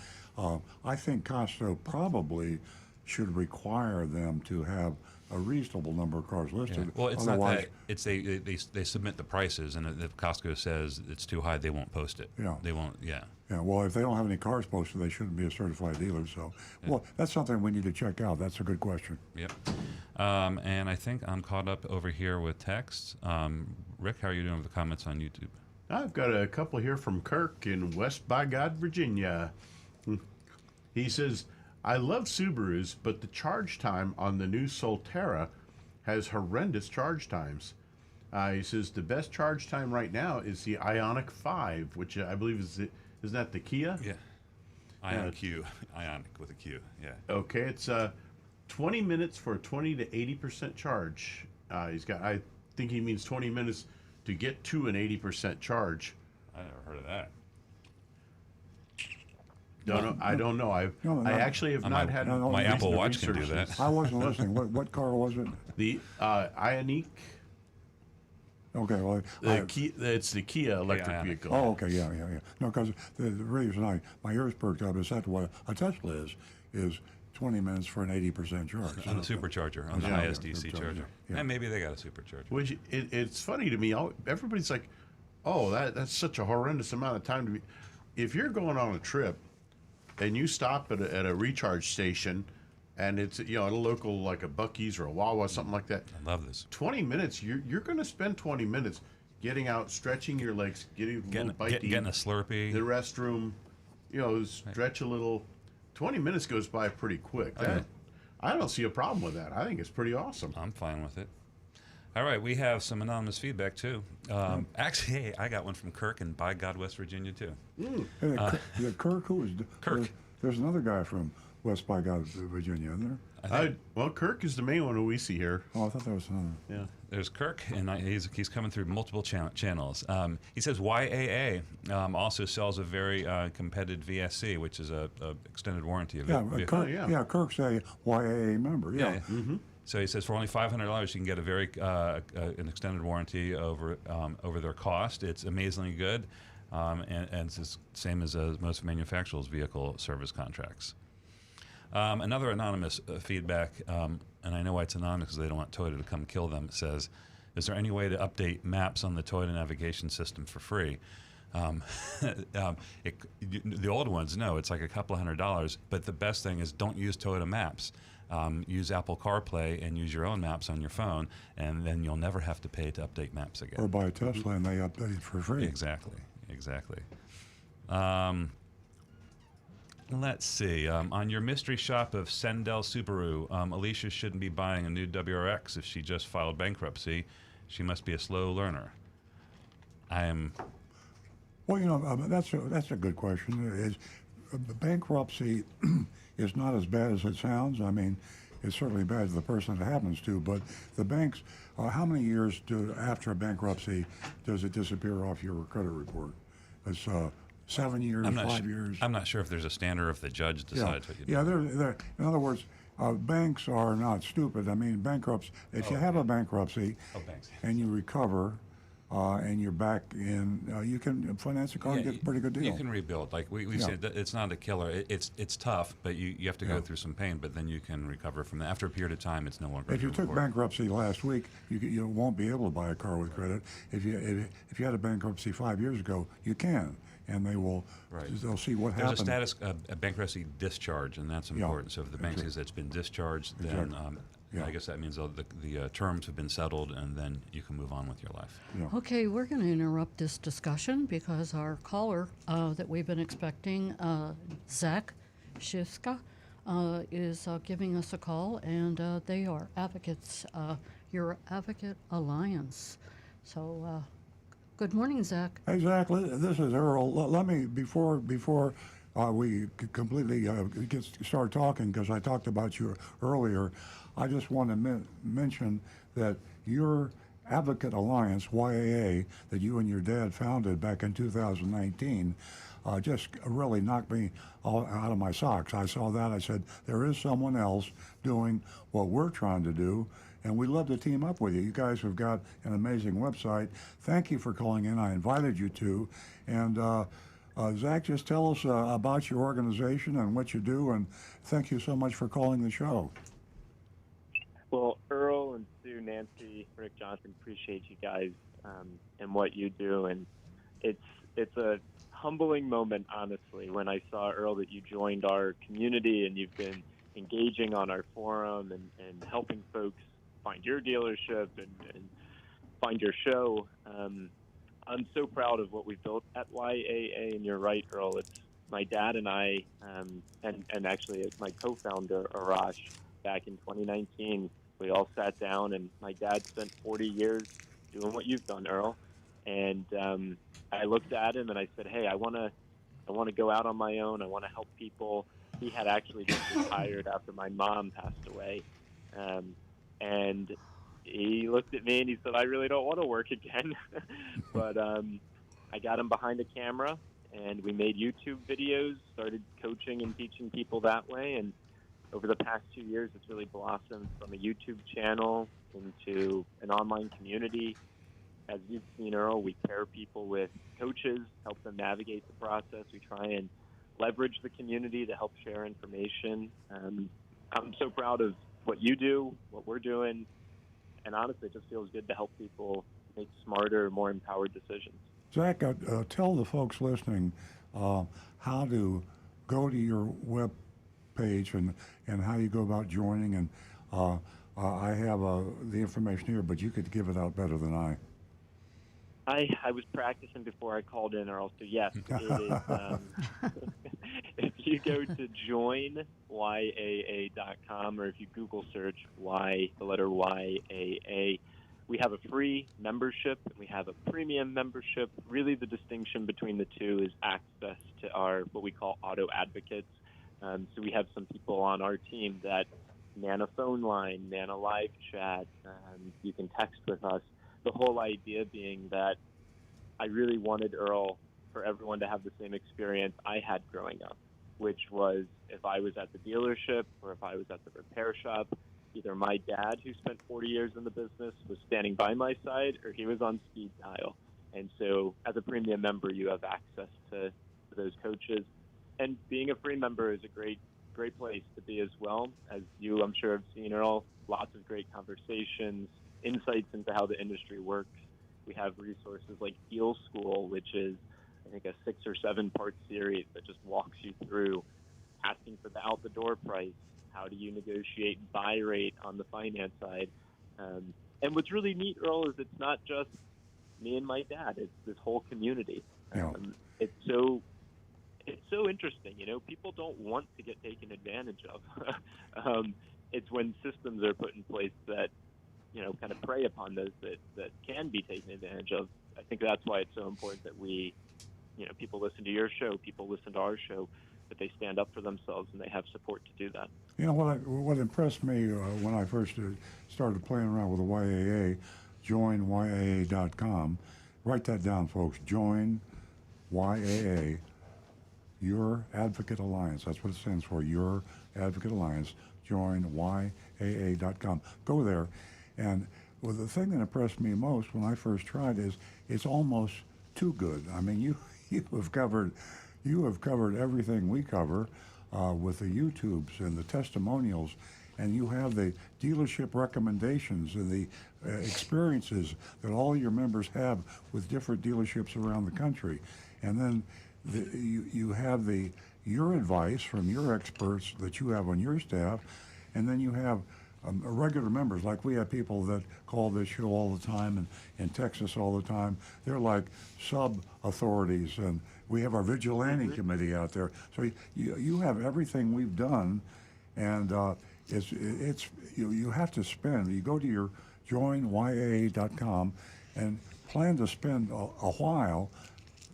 A: I think Costco probably should require them to have a reasonable number of cars listed.
C: Yeah. Well, it's
A: Otherwise,
C: not that. They submit the prices, and if Costco says it's too high, they won't post it.
A: Yeah.
C: They won't. Yeah.
A: Yeah, well, if they don't have any cars posted, they shouldn't be a certified dealer. So, well, that's something we need to check out. That's a good question.
C: Yep. And I think I'm caught up over here with texts. Rick, how are you doing with the comments on YouTube?
E: I've got a couple here from Kirk in West by God, Virginia. He says, I love Subarus, but the charge time on the new Solterra has horrendous charge times. He says the best charge time right now is the Ioniq 5, which I believe isn't that the Kia?
C: Yeah. Ioniq with a Q. Yeah.
E: Okay, it's 20 minutes for a 20 to 80% charge. I think he means 20 minutes to get to an 80% charge.
C: I never heard of that.
E: I don't know. I actually have not had
C: my
E: reason
C: Apple
E: to
C: Watch can do
E: research
C: that.
E: this.
A: I wasn't listening. What car was it?
E: The Ioniq.
A: Okay, well,
E: It's the Kia electric
C: Ioniq.
E: vehicle.
A: oh, okay, yeah. No, because the reason my ears perked up is that's what a Tesla is 20 minutes for an 80% charge.
C: On the supercharger, on the
A: Yeah,
C: highest
A: yeah,
C: DC
A: supercharger,
C: charger.
A: yeah.
C: And maybe they got a supercharger.
E: Which it's funny to me. Everybody's like, "Oh, that's such a horrendous amount of time to be." If you're going on a trip and you stop at a recharge station, and it's at a local like a Buc-ee's or a Wawa, something like that.
C: I love this.
E: 20 minutes. You're going to spend 20 minutes getting out, stretching your legs, getting a little bite to eat,
C: Getting a Slurpee.
E: the restroom, stretch a little. 20 minutes goes by pretty quick. I don't see a problem with that. I think it's pretty awesome.
C: I'm fine with it. All right, we have some anonymous feedback too. Actually, hey, I got one from Kirk in By God, West Virginia too.
A: Hey, Kirk, who is
C: Kirk.
A: There's another guy from West by God, Virginia, isn't there?
E: Well, Kirk is the main one who we see here.
A: Oh, I thought that was another.
E: Yeah.
C: There's Kirk, and he's coming through multiple channels. He says YAA also sells a very competitive VSC, which is a extended warranty.
A: Kirk's a YAA member. Yeah.
E: Mm-hmm.
C: So he says for only $500 you can get a very an extended warranty over their cost. It's amazingly good. and it's the same as most manufacturers' vehicle service contracts. Another anonymous feedback, and I know why it's anonymous because they don't want Toyota to come kill them. It says, is there any way to update maps on the Toyota navigation system for free? The old ones, no, it's like a couple $100, but the best thing is don't use Toyota Maps. Use Apple CarPlay and use your own maps on your phone, and then you'll never have to pay to update maps again.
A: Or buy a Tesla and they update it for free.
C: Exactly. Let's see. On your mystery shop of Sendell Subaru, Alicia shouldn't be buying a new WRX if she just filed bankruptcy. She must be a slow learner.
A: Well, that's a good question. Bankruptcy is not as bad as it sounds. I mean, it's certainly bad to the person it happens to, but the banks, how many years after a bankruptcy does it disappear off your credit report? It's 7 years, 5 years?
C: I'm not sure if there's a standard or if the judge decides what you do.
A: Yeah, in other words, banks are not stupid. I mean, if you have a bankruptcy and you recover, and you're back in, you can finance a car and get a pretty good deal.
C: You can rebuild. Like we've said, it's not a killer. It's tough, but you have to go through some pain, but then you can recover from that. After a period of time, it's no longer.
A: If you took bankruptcy last week, you won't be able to buy a car with credit. If you had a bankruptcy 5 years ago, you can, and they'll see what happened.
C: There's a status, a bankruptcy discharge, and that's important. So if the bank says it's been discharged, then I guess that means the terms have been settled, and then you can move on with your life.
D: Okay, we're going to interrupt this discussion because our caller that we've been expecting, Zach Shifka, is giving us a call, and they are advocates, your Advocate Alliance. So, good morning, Zach.
A: Hey, Zach, this is Earl. Let me, before we completely start talking, because I talked about you earlier, I just want to mention that your Advocate Alliance, YAA, that you and your dad founded back in 2019, just really knocked me all out of my socks. I saw that. I said, there is someone else doing what we're trying to do, and we'd love to team up with you. You guys have got an amazing website. Thank you for calling in. I invited you to. And Zach, just tell us about your organization and what you do, and thank you so much for calling the show.
P: Well, Earl and Sue, Nancy, Rick Johnson, appreciate you guys and what you do. And it's a humbling moment, honestly, when I saw, Earl, that you joined our community and you've been engaging on our forum and helping folks find your dealership and find your show. I'm so proud of what we've built at YAA, and you're right, Earl. It's my dad and I, and actually it's my co-founder, Arash, back in 2019. We all sat down, and my dad spent 40 years doing what you've done, Earl. And I looked at him and I said, hey, I want to go out on my own. I want to help people. He had actually just retired after my mom passed away. And he looked at me and he said, I really don't want to work again. But I got him behind the camera, and we made YouTube videos, started coaching and teaching people that way. And over the past 2 years, it's really blossomed from a YouTube channel into an online community. As you've seen, Earl, we pair people with coaches, help them navigate the process. We try and leverage the community to help share information. I'm so proud of what you do, what we're doing, and honestly, it just feels good to help people make smarter, more empowered decisions. Zach,
A: tell the folks listening how to go to your web page and how you go about joining. And I have the information here, but you could give it out better than I.
P: I was practicing before I called in, Earl, so yes, it is. If you go to joinyaa.com, or if you Google search the letter YAA, we have a free membership and we have a premium membership. Really, the distinction between the two is access to our, what we call auto advocates. So we have some people on our team that man a phone line, man a live chat, you can text with us. The whole idea being that I really wanted, Earl, for everyone to have the same experience I had growing up, which was if I was at the dealership or if I was at the repair shop, either my dad, who spent 40 years in the business, was standing by my side, or he was on speed dial. And so as a premium member, you have access to those coaches. And being a free member is a great place to be as well. As you, I'm sure, have seen, Earl, lots of great conversations, insights into how the industry works. We have resources like Deal School, which is, I think, a 6 or 7 part series that just walks you through asking for the out-the-door price. How do you negotiate buy rate on the finance side? And what's really neat, Earl, is it's not just me and my dad. It's this whole community. It's so interesting. You know, people don't want to get taken advantage of. It's when systems are put in place that, you know, kind of prey upon those that can be taken advantage of. I think that's why it's so important that we, you know, people listen to your show, people listen to our show, that they stand up for themselves and they have support to do that.
A: You know, what impressed me when I first started playing around with the YAA, joinyaa.com. Write that down, folks. Join YAA, Your Advocate Alliance. That's what it stands for, Your Advocate Alliance. Join YAA.com. Go there. And well, the thing that impressed me most when I first tried is it's almost too good. I mean, you have covered everything we cover with the YouTubes and the testimonials, and you have the dealership recommendations and the experiences that all your members have with different dealerships around the country. And then you have your advice from your experts that you have on your staff, and then you have regular members. Like we have people that call this show all the time and text us all the time. They're like sub-authorities, and we have our vigilante committee out there. So you have everything we've done, and you have to spend. You go to your joinyaa.com and plan to spend a while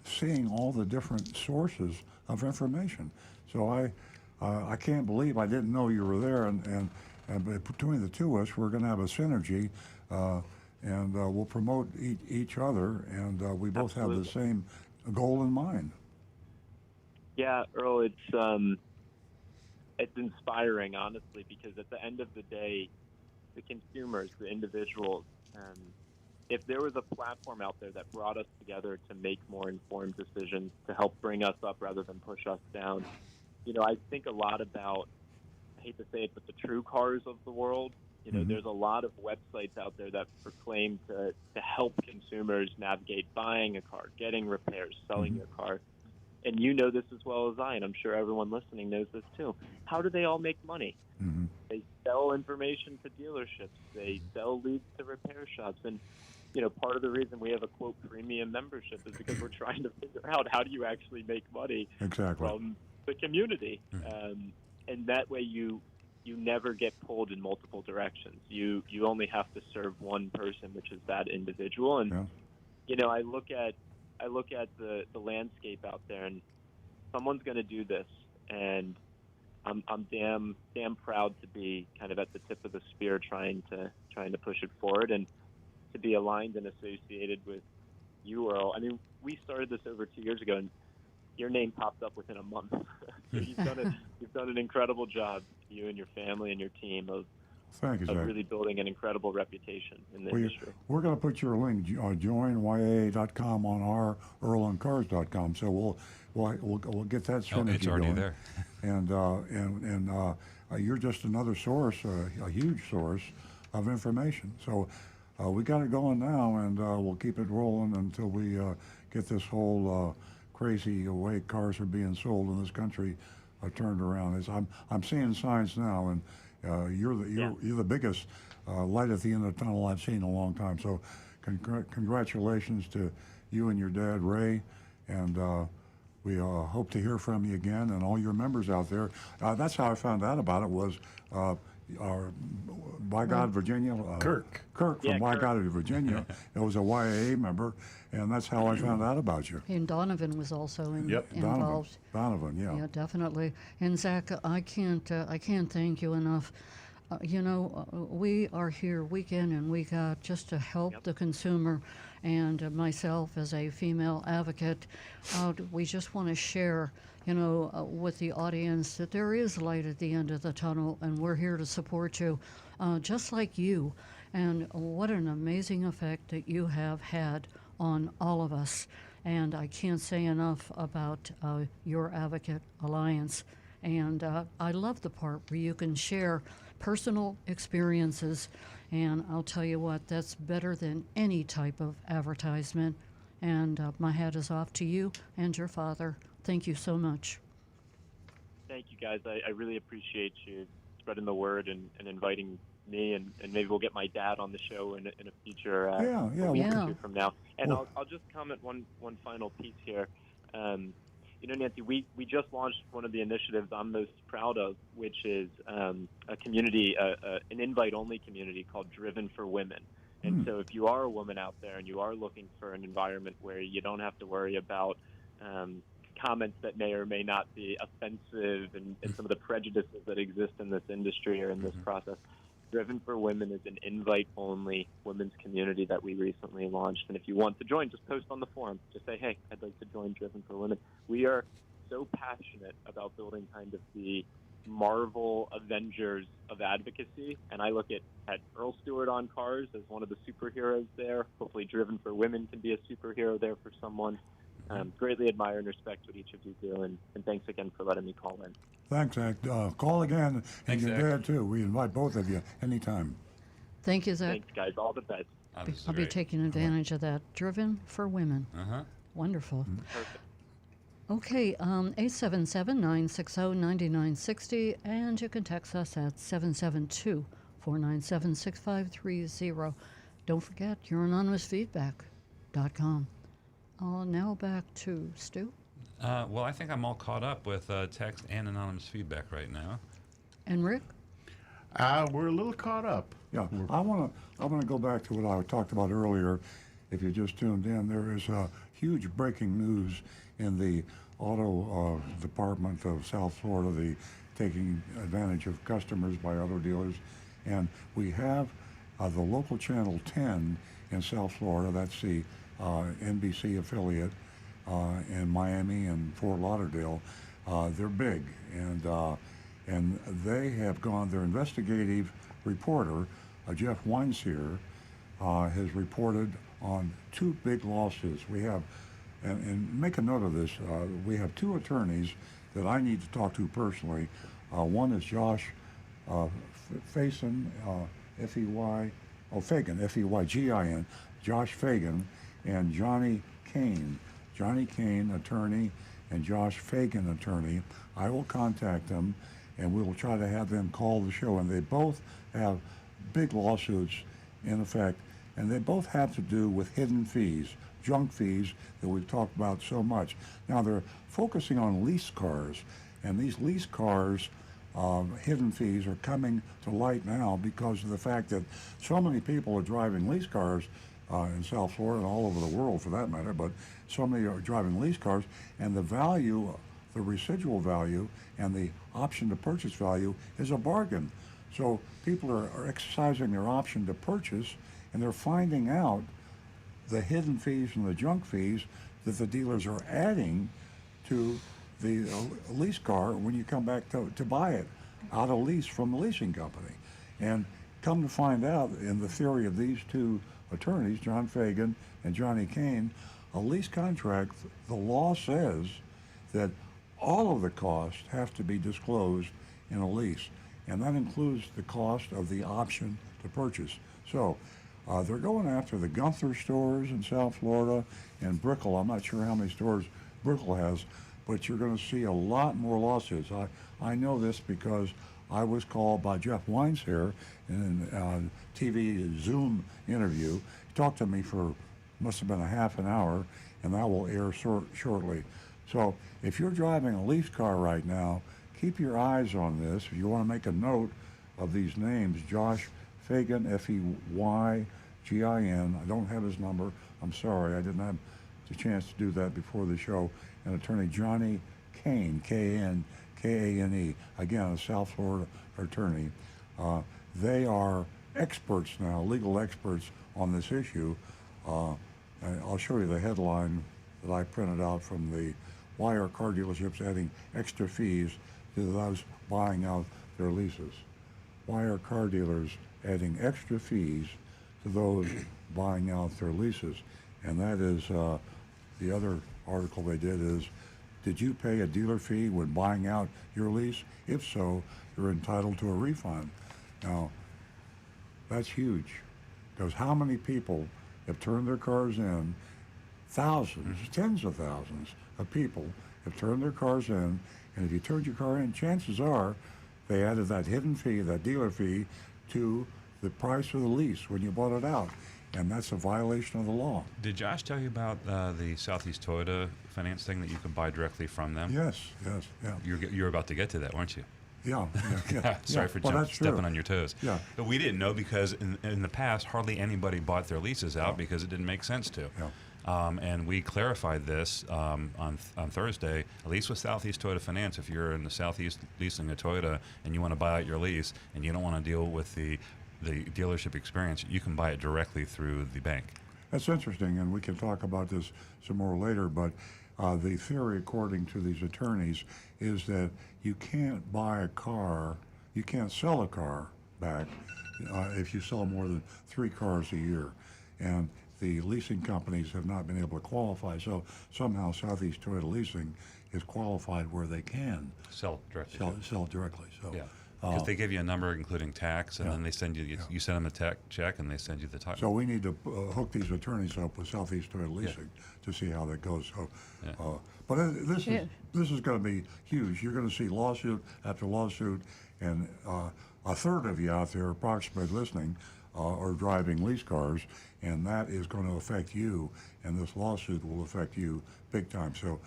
A: seeing all the different sources of information. So I can't believe I didn't know you were there, and between the two of us, we're going to have a synergy, and we'll promote each other, and we both have the same goal in mind.
P: Yeah, Earl, it's inspiring, honestly, because at the end of the day, the consumers, the individuals, if there was a platform out there that brought us together to make more informed decisions, to help bring us up rather than push us down, you know, I think a lot about, I hate to say it, but the true cars of the world. You know, there's a lot of websites out there that proclaim to help consumers navigate buying a car, getting repairs, selling your car. And you know this as well as I, and I'm sure everyone listening knows this too. How do they all make money? They sell information to dealerships. They sell leads to repair shops. And, you know, part of the reason we have a, quote, premium membership is because we're trying to figure out how do you actually make money from the community. And that way you never get pulled in multiple directions. You only have to serve one person, which is that individual. And, you know, I look at the landscape out there, and someone's going to do this, and I'm damn proud to be kind of at the tip of the spear trying to push it forward, and to be aligned and associated with you, Earl. I mean, we started this over 2 years ago, and your name popped up within a month. So you've done an incredible job, you and your family and your team, of really building an incredible reputation in the industry.
A: We're going to put your link, joinyaa.com, on our earlandcars.com. So we'll get that synergy
C: it's already
A: going.
C: there.
A: And you're just another source, a huge source of information. So we got it going now, and we'll keep it rolling until we get this whole crazy way cars are being sold in this country turned around. I'm seeing signs now, and you're the biggest light at the end of the tunnel I've seen in a long time. So congratulations to you and your dad, Ray, and we hope to hear from you again, and all your members out there. That's how I found out about it, was our By God, Virginia. Kirk from By God, Virginia. It was a YAA member, and that's how I found out about you.
D: And Donovan was also involved.
A: Donovan, yeah.
D: Yeah, definitely. And Zach, I can't thank you enough. You know, we are here week in and week out just to help the consumer, and myself as a female advocate, we just want to share, you know, with the audience that there is light at the end of the tunnel, and we're here to support you, just like you. And what an amazing effect that you have had on all of us. And I can't say enough about your Advocate Alliance. And I love the part where you can share personal experiences. And I'll tell you what, that's better than any type of advertisement. And my hat is off to you and your father. Thank you so much.
P: Thank you, guys. I really appreciate you spreading the word and inviting me, and maybe we'll get my dad on the show in a future week or two from now. And I'll just comment one final piece here. Nancy, we just launched one of the initiatives I'm most proud of, which is a community, an invite-only community called Driven for Women. And so if you are a woman out there and you are looking for an environment where you don't have to worry about comments that may or may not be offensive and some of the prejudices that exist in this industry or in this process, Driven for Women is an invite-only women's community that we recently launched. And if you want to join, just post on the forum. Just say, hey, I'd like to join Driven for Women. We are so passionate about building kind of the Marvel Avengers of advocacy, and I look at Earl Stewart on cars as one of the superheroes there. Hopefully Driven for Women can be a superhero there for someone. Greatly admire and respect what each of you do, and thanks again for letting me call in.
A: Thanks, Zach. Call again, and your
C: Zach.
A: dad too. We invite both of you anytime.
D: Thank you, Zach.
P: Thanks, guys. All the best.
D: I'll be taking advantage of that. Driven for Women. Wonderful.
P: Perfect.
D: Okay, 877-960-9960, and you can text us at 772-497-6530. Don't forget, your anonymousfeedback.com. Now back to Stu.
C: Well, I think I'm all caught up with text and anonymous feedback right now.
D: And Rick?
E: We're a little caught up.
A: Yeah, I want to go back to what I talked about earlier. If you just tuned in, there is huge breaking news in the auto department of South Florida, the taking advantage of customers by auto dealers. And we have the local channel 10 in South Florida. That's the NBC affiliate in Miami and Fort Lauderdale. They're big, and they have gone. Their investigative reporter, Jeff Weinseer, has reported on 2 big lawsuits. We have, and make a note of this, we have 2 attorneys that I need to talk to personally. One is Josh Faison, Fagan, F-E-Y-G-I-N, Josh Fagan, and Johnny Kane. Johnny Kane, attorney, and Josh Fagan, attorney. I will contact them, and we will try to have them call the show. And they both have big lawsuits in effect, and they both have to do with hidden fees, junk fees that we've talked about so much. Now, they're focusing on lease cars, and these lease cars, hidden fees are coming to light now because of the fact that so many people are driving lease cars in South Florida and all over the world for that matter, but so many are driving lease cars, and the value, the residual value, and the option to purchase value is a bargain. So people are exercising their option to purchase, and they're finding out the hidden fees and the junk fees that the dealers are adding to the lease car when you come back to buy it out of lease from the leasing company. And come to find out, in the theory of these 2 attorneys, John Fagan and Johnny Kane, a lease contract, the law says that all of the costs have to be disclosed in a lease, and that includes the cost of the option to purchase. So they're going after the Gunther stores in South Florida and Brickell. I'm not sure how many stores Brickell has, but you're going to see a lot more lawsuits. I know this because I was called by Jeff Weinseer in a TV Zoom interview. He talked to me for, must have been a half an hour, and that will air shortly. So if you're driving a lease car right now, keep your eyes on this. If you want to make a note of these names, Josh Fagan, F-E-Y-G-I-N. I don't have his number. I'm sorry. I didn't have the chance to do that before the show. And attorney Johnny Kane, K-A-N-E, again, a South Florida attorney. They are experts now, legal experts on this issue. I'll show you the headline that I printed out from the Why Are Car Dealerships Adding Extra Fees to Those Buying Out Their Leases? Why are car dealers adding extra fees to those buying out their leases? and that is the other article they did is, did you pay a dealer fee when buying out your lease? If so, you're entitled to a refund. Now, that's huge, because how many people have turned their cars in? Thousands, tens of thousands of people have turned their cars in, and if you turned your car in, chances are they added that hidden fee, that dealer fee, to the price of the lease when you bought it out, and that's a violation of the law.
C: Did Josh tell you about the Southeast Toyota finance thing that you can buy directly from them?
A: Yes, yeah.
C: You're about to get to that, weren't you?
A: Yeah.
C: Sorry for
A: well,
C: stepping on your toes.
A: Yeah.
C: But we didn't know because in the past, hardly anybody bought their leases out because it didn't make sense to.
A: Yeah.
C: And we clarified this on Thursday, at least with Southeast Toyota Finance. If you're in the Southeast leasing a Toyota and you want to buy out your lease and you don't want to deal with the dealership experience, you can buy it directly through the bank.
A: That's interesting, and we can talk about this some more later, but the theory, according to these attorneys, is that you can't buy a car, you can't sell a car back if you sell more than 3 cars a year. And the leasing companies have not been able to qualify, so somehow Southeast Toyota Leasing is qualified where they can
C: sell directly.
A: Sell directly. So,
C: yeah. Because they give you a number including tax, and then they send you, you send them a check, and they send you the title.
A: So we need to hook these attorneys up with Southeast Toyota Leasing to see how that goes. So, but this is going to be huge. You're going to see lawsuit after lawsuit, and a third of you out there, approximately listening, are driving lease cars, and that is going to affect you, and this lawsuit will affect you big time. So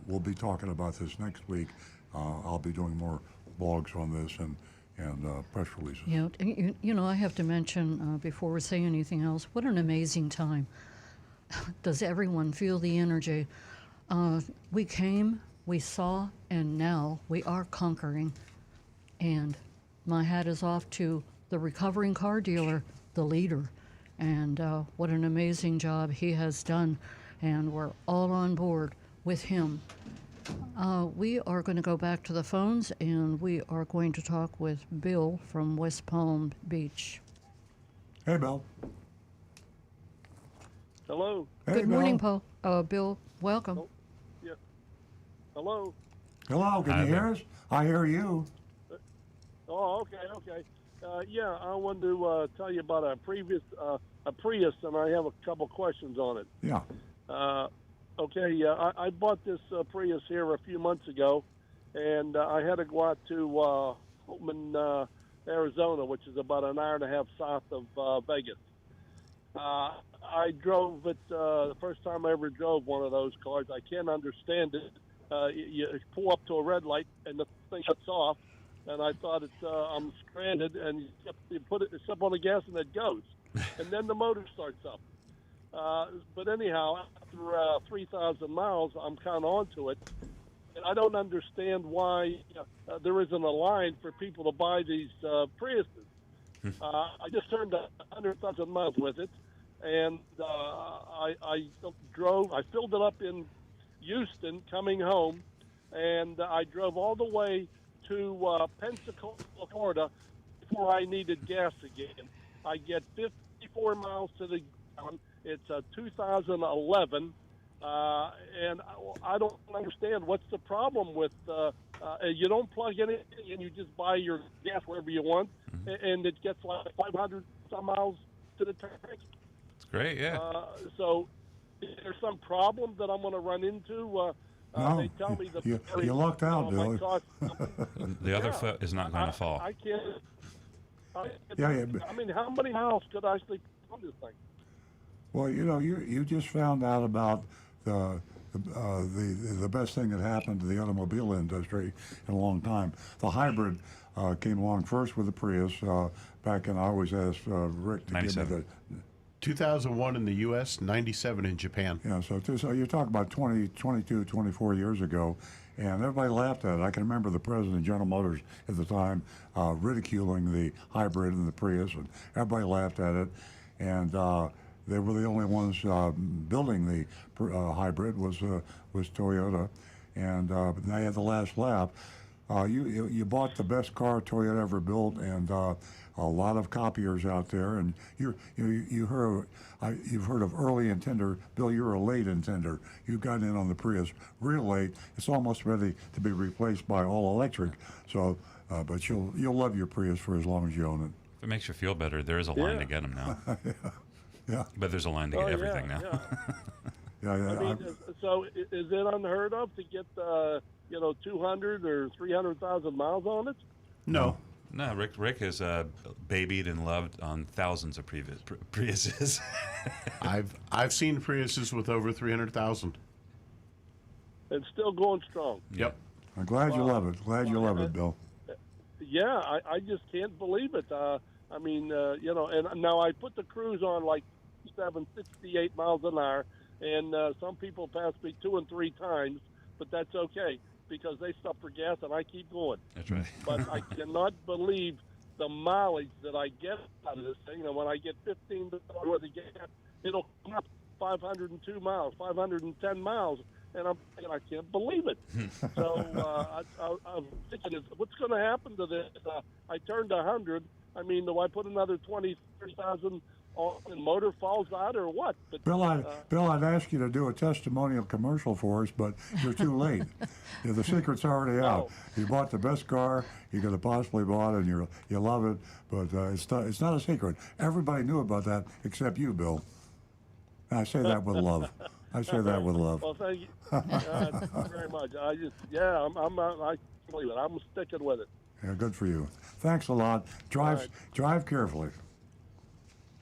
A: we'll be talking about this next week. I'll be doing more blogs on this and press releases.
D: Yeah, you know, I have to mention before we say anything else, what an amazing time. Does everyone feel the energy? We came, we saw, and now we are conquering. And my hat is off to the recovering car dealer, the leader. And what an amazing job he has done. And we're all on board with him. We are going to go back to the phones, and we are going to talk with Bill from West Palm Beach.
A: Hey, Bill.
Q: Hello.
A: Hey,
D: Good morning, Paul. Bill, welcome.
Q: Oh, yeah. Hello.
A: Hello, can you hear us? I hear you.
Q: Oh, okay. Yeah, I wanted to tell you about a Prius, and I have a couple questions on it.
A: Yeah.
Q: I bought this Prius here a few months ago, and I had to go out to Holtman, Arizona, which is about an hour and a half south of Vegas. I drove it the first time I ever drove one of those cars. I can't understand it. You pull up to a red light, and the thing shuts off, and I thought I'm stranded, and you step on the gas, and it goes. And then the motor starts up. But anyhow, after 3,000 miles, I'm kind of onto it. And I don't understand why there isn't a line for people to buy these Priuses. I just turned 100,000 miles with it, and I filled it up in Houston coming home, and I drove all the way to Pensacola, Florida, before I needed gas again. I get 54 miles to the gallon. It's a 2011, and I don't understand what's the problem with you don't plug anything and you just buy your gas wherever you want, and it gets like 500 some miles to the tank.
C: It's great, yeah.
Q: So is there some problem that I'm going to run into?
A: No,
Q: they tell me
A: you lucked out, Bill.
C: The other foot is not going to fall.
Q: I can't.
A: Yeah.
Q: I mean, how many miles could I actually on this thing?
A: Well, you know, you just found out about the best thing that happened to the automobile industry in a long time. The hybrid came along first with the Prius back in, I always ask Rick to give me the...
E: 2001 in the U.S., 97 in Japan.
A: Yeah, so you're talking about 22, 24 years ago, and everybody laughed at it. I can remember the president of General Motors at the time ridiculing the hybrid and the Prius, and everybody laughed at it. And they were the only ones building the hybrid was Toyota, and they had the last laugh. You bought the best car Toyota ever built, and a lot of copiers out there. And you've heard of early intender. Bill, you're a late intender. You got in on the Prius real late. It's almost ready to be replaced by all electric. So, but you'll love your Prius for as long as you own it.
C: If it makes you feel better, there is a line to get them now.
A: Yeah.
C: But there's a line to get everything now.
A: Yeah.
Q: I mean, so is it unheard of to get 200 or 300,000 miles on it?
E: No.
C: No, Rick has babied and loved on thousands of Priuses.
E: I've seen Priuses with over 300,000.
Q: And still going strong.
E: Yep.
A: I'm glad you love it. Glad you love it, Bill.
Q: Yeah, I just can't believe it. I mean, and now I put the cruise on like 68 miles an hour, and some people pass me 2 and 3 times, but that's okay because they stop for gas and I keep going.
C: That's right.
Q: But I cannot believe the mileage that I get out of this thing. When I get $15 worth of gas, it'll come up 502 miles, 510 miles. And I'm thinking, I can't believe it. So I'm thinking, what's going to happen to this? I turned 100. I mean, do I put another 30,000 on and motor falls out or what? But,
A: Bill, I'd ask you to do a testimonial commercial for us, but you're too late. The secret's already out. You bought the best car you could have possibly bought, and you love it, but it's not a secret. Everybody knew about that except you, Bill. And I say that with love. I say that with love.
Q: Well, thank you very much. I believe it. I'm sticking with it.
A: Yeah, good for you. Thanks a lot. Drive carefully.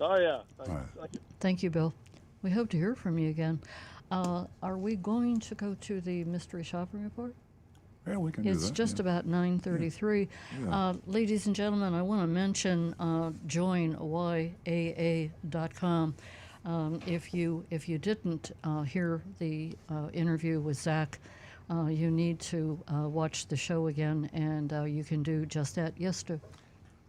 Q: Oh, yeah.
A: All right.
Q: Thank you.
D: Thank you, Bill. We hope to hear from you again. Are we going to go to the mystery shopping report?
A: Yeah, we can do that.
D: It's just about 9:33.
A: Yeah.
D: Ladies and gentlemen, I want to mention joinyaa.com. If you didn't hear the interview with Zach, you need to watch the show again, and you can do just that. Yes, Stu?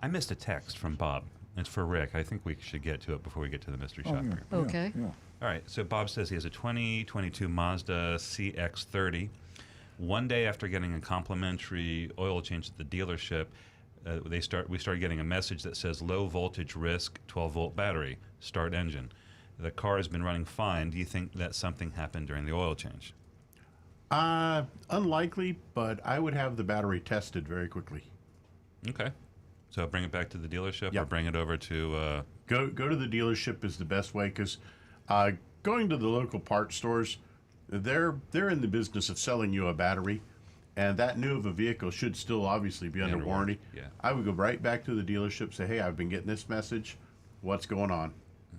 C: I missed a text from Bob. It's for Rick. I think we should get to it before we get to the mystery shopper.
A: Yeah,
D: Okay.
A: Yeah.
C: All right. So Bob says he has a 2022 Mazda CX-30. One day after getting a complimentary oil change at the dealership, we started getting a message that says low voltage risk, 12-volt battery, start engine. The car has been running fine. Do you think that something happened during the oil change?
E: Unlikely, but I would have the battery tested very quickly.
C: Okay. So bring it back to the dealership, or
E: Yep.
C: bring it over to...
E: Go to the dealership is the best way, because going to the local parts stores, they're in the business of selling you a battery, and that new of a vehicle should still obviously be under warranty.
C: Yeah.
E: I would go right back to the dealership, say, hey, I've been getting this message. What's going on?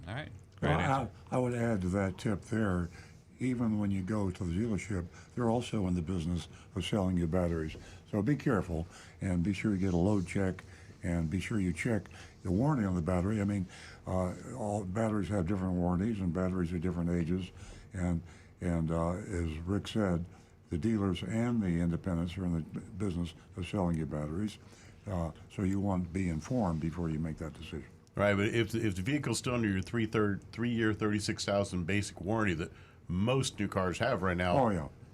C: All right. Great
A: Well,
C: answer.
A: I would add to that tip there, even when you go to the dealership, they're also in the business of selling you batteries. So be careful and be sure you get a load check and be sure you check the warranty on the battery. I mean, all batteries have different warranties and batteries are different ages. And as Rick said, the dealers and the independents are in the business of selling you batteries. So you want to be informed before you make that decision.
E: Right, but if the vehicle's still under your 3-year, 36,000 basic warranty that most new cars have right now,
A: Oh,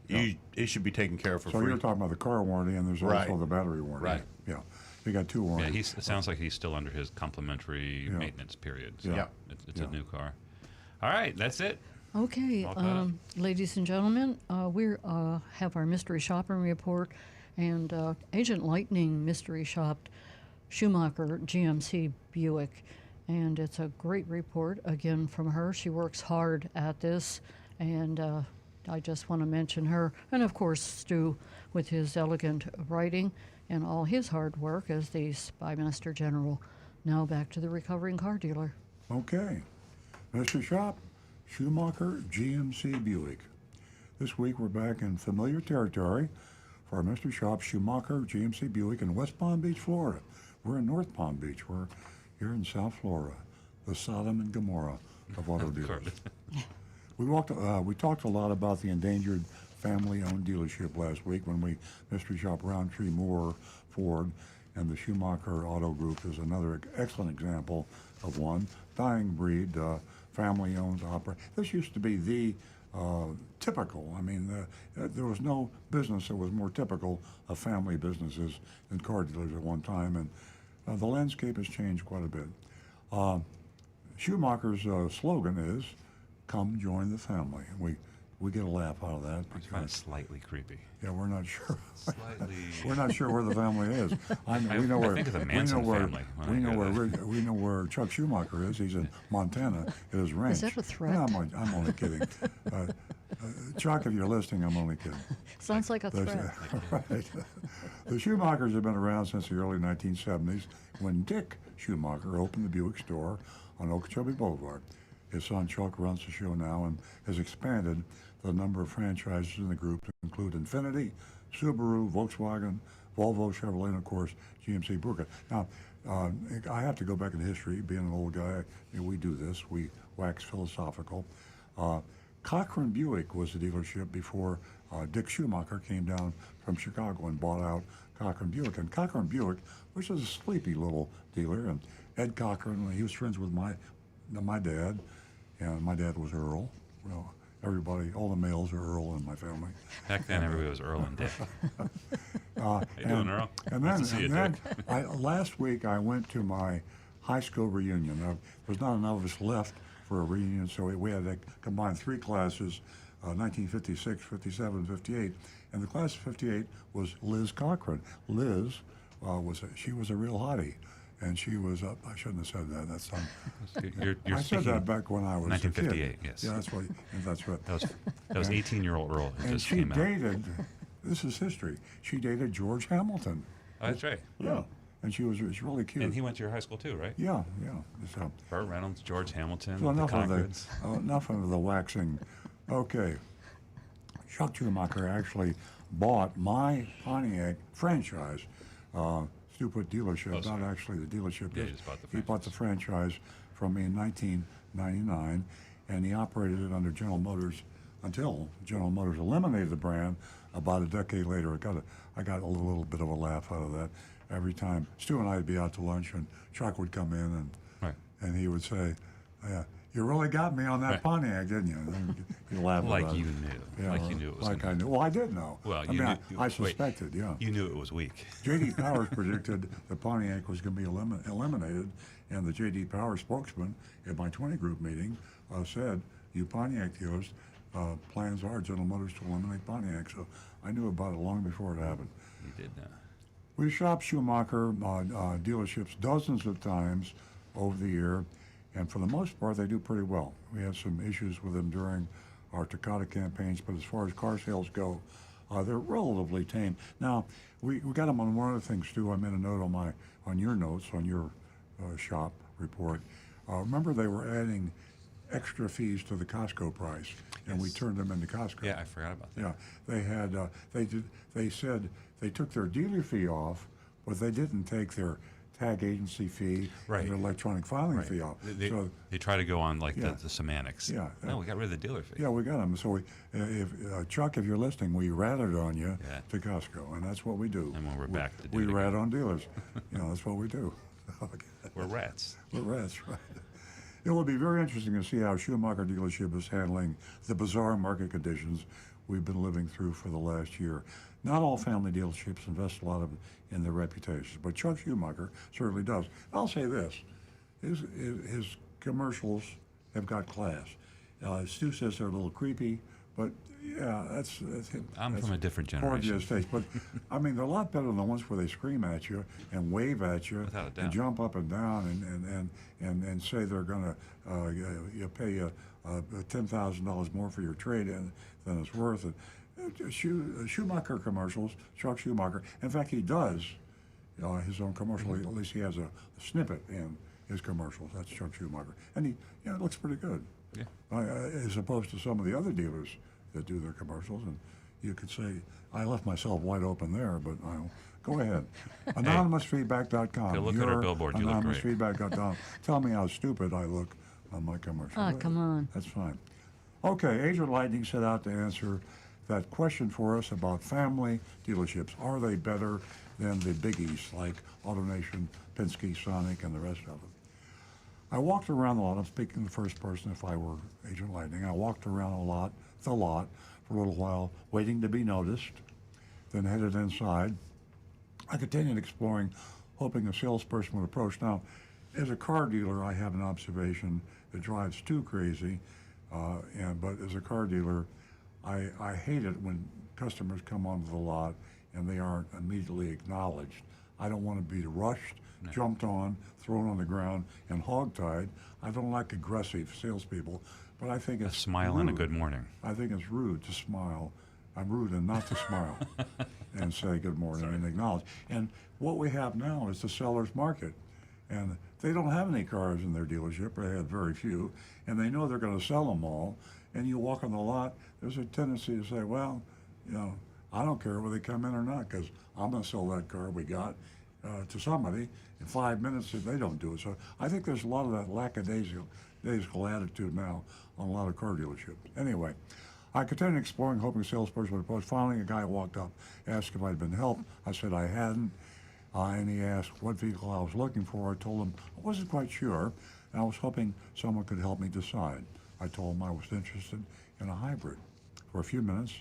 A: yeah.
E: it should be taken care of for
A: So
E: free.
A: you're talking about the car warranty and there's
E: Right.
A: also the battery warranty.
E: Right.
A: Yeah. You got two
C: Yeah,
A: warranties.
C: it sounds like he's still under his complimentary
A: Yeah.
C: maintenance period. So
A: Yeah.
C: It's
A: Yeah.
C: a new car. All right, that's it.
D: Okay,
C: All caught up.
D: ladies and gentlemen, we have our mystery shopping report, and Agent Lightning mystery shopped Schumacher GMC Buick, and it's a great report again from her. She works hard at this, and I just want to mention her, and of course Stu with his elegant writing and all his hard work as the Spymaster General. Now back to the recovering car dealer.
A: Okay. Mr. Shop, Schumacher GMC Buick. This week we're back in familiar territory for our Mr. Shop, Schumacher GMC Buick in West Palm Beach, Florida. We're in North Palm Beach. We're here in South Florida, the Sodom and Gomorrah of auto dealers. We talked a lot about the endangered family-owned dealership last week when we Mystery Shop Roundtree Moore Ford, and the Schumacher Auto Group is another excellent example of one. Dying breed, family-owned opera. This used to be the typical. I mean, there was no business that was more typical of family businesses than car dealers at one time, and the landscape has changed quite a bit. Schumacher's slogan is, "Come join the family." We get a laugh out of that.
C: I find it slightly creepy.
A: Yeah, we're not sure.
C: Slightly.
A: We're not sure where the family is.
C: I think of the Manson family when I hear that.
A: We know where Chuck Schumacher is. He's in Montana at his ranch.
D: Is that a threat?
A: No, I'm only kidding. Chuck, if you're listening, I'm only kidding.
D: Sounds like a threat.
A: Right. The Schumachers have been around since the early 1970s when Dick Schumacher opened the Buick store on Okeechobee Boulevard. His son Chuck runs the show now and has expanded the number of franchises in the group to include Infiniti, Subaru, Volkswagen, Volvo, Chevrolet, and of course GMC Bruca. Now, I have to go back in history. Being an old guy, we do this. We wax philosophical. Cochran Buick was the dealership before Dick Schumacher came down from Chicago and bought out Cochran Buick. And Cochran Buick, which is a sleepy little dealer, and Ed Cochran, he was friends with my dad, and my dad was Earl. Well, everybody, all the males are Earl in my family.
C: Back then, everybody was Earl and Dick.
A: How
C: you doing, Earl?
A: And
C: nice to see you, Dick.
A: Last week I went to my high school reunion. There was not enough of us left for a reunion, so we had to combine three classes, 1956, 57, 58. And the class of 58 was Liz Cochran. Liz she was a real hottie. And she was up. I shouldn't have said that. That's I said that back when I was
C: 1958.
A: A kid.
C: Yes.
A: Yeah, that's right. That's right.
C: That was 18-year-old Earl who
A: and
C: just
A: she
C: came out.
A: dated. This is history. She dated George Hamilton.
C: Oh, that's right.
A: Yeah. And she was really cute.
C: And he went to your high school too, right?
A: Yeah, yeah. So,
C: Burt Reynolds, George Hamilton,
A: so
C: the Cochrans.
A: enough of the waxing. Okay. Chuck Schumacher actually bought my Pontiac franchise. Stu put dealership, not actually the dealership.
C: Yeah, he just bought the franchise.
A: He bought the franchise from me in 1999, and he operated it under General Motors until General Motors eliminated the brand about a decade later. I got a little bit of a laugh out of that every time. Stu and I would be out to lunch, and Chuck would come in, and he would say, "You really got me on that Pontiac, didn't you?" And he'd laugh
C: like
A: about
C: you
A: it.
C: knew.
A: Yeah,
C: like you knew it was
A: like
C: gonna
A: I knew. Well, I did know.
C: Well,
A: I suspected, yeah.
C: You knew it was weak.
A: J.D. Powers predicted the Pontiac was going to be eliminated, and the J.D. Powers spokesman at my 20 group meeting said, "You Pontiac dealers, plans are General Motors to eliminate Pontiac." So I knew about it long before it happened.
C: You did know.
A: We shopped Schumacher dealerships dozens of times over the year, and for the most part, they do pretty well. We had some issues with them during our Takata campaigns, but as far as car sales go, they're relatively tame. Now, we got them on one of the things too. I made a note on your notes on your shop report. Remember, they were adding extra fees to the Costco price, and we turned them into Costco.
C: Yeah, I forgot about that.
A: Yeah, they had. They said they took their dealer fee off, but they didn't take their tag agency fee and their electronic filing fee off.
C: They try to go on like the semantics.
A: Yeah.
C: No, we got rid of the dealer fee.
A: Yeah, we got them. So Chuck, if you're listening, we ratted on you to Costco, and that's what we do.
C: And when we're back to
A: we rat on dealers. That's what we do.
C: We're rats.
A: We're rats, right. It will be very interesting to see how Schumacher dealership is handling the bizarre market conditions we've been living through for the last year. Not all family dealerships invest a lot in their reputations, but Chuck Schumacher certainly does. I'll say this, his commercials have got class. Stu says they're a little creepy, but yeah, that's
C: I'm from a different generation.
A: But I mean, they're a lot better than the ones where they scream at you and wave at you and jump up and down and say they're going to pay you $10,000 more for your trade-in than it's worth. Schumacher commercials, Chuck Schumacher. In fact, he does his own commercial. At least he has a snippet in his commercials. That's Chuck Schumacher, and it looks pretty good.
C: Yeah.
A: As opposed to some of the other dealers that do their commercials, and you could say I left myself wide open there, but go ahead. AnonymousFeedback.com.
C: Go look at our billboard. You look great.
A: AnonymousFeedback.com. Tell me how stupid I look on my commercial.
D: Oh, come on.
A: That's fine. Okay, Agent Lightning set out to answer that question for us about family dealerships. Are they better than the biggies like AutoNation, Penske, Sonic, and the rest of them? I walked around a lot. I'm speaking in the first person if I were Agent Lightning. I walked around a lot the lot for a little while, waiting to be noticed, then headed inside. I continued exploring, hoping a salesperson would approach. Now, as a car dealer, I have an observation that drives too crazy, but as a car dealer, I hate it when customers come onto the lot and they aren't immediately acknowledged. I don't want to be rushed, jumped on, thrown on the ground, and hogtied. I don't like aggressive salespeople, but I think it's
C: a smile
A: rude.
C: and a good morning.
A: I think it's rude to smile. I'm rude and not to smile and say good morning and acknowledge. And what we have now is the seller's market. And they don't have any cars in their dealership, or they have very few, and they know they're going to sell them all. And you walk on the lot, there's a tendency to say, well, I don't care whether they come in or not, because I'm going to sell that car we got to somebody in 5 minutes if they don't do it. So I think there's a lot of that lackadaisical attitude now on a lot of car dealerships. Anyway, I continued exploring, hoping a salesperson would approach. Finally, a guy walked up, asked if I'd been helped. I said I hadn't. And he asked what vehicle I was looking for. I told him I wasn't quite sure, and I was hoping someone could help me decide. I told him I was interested in a hybrid. For a few minutes,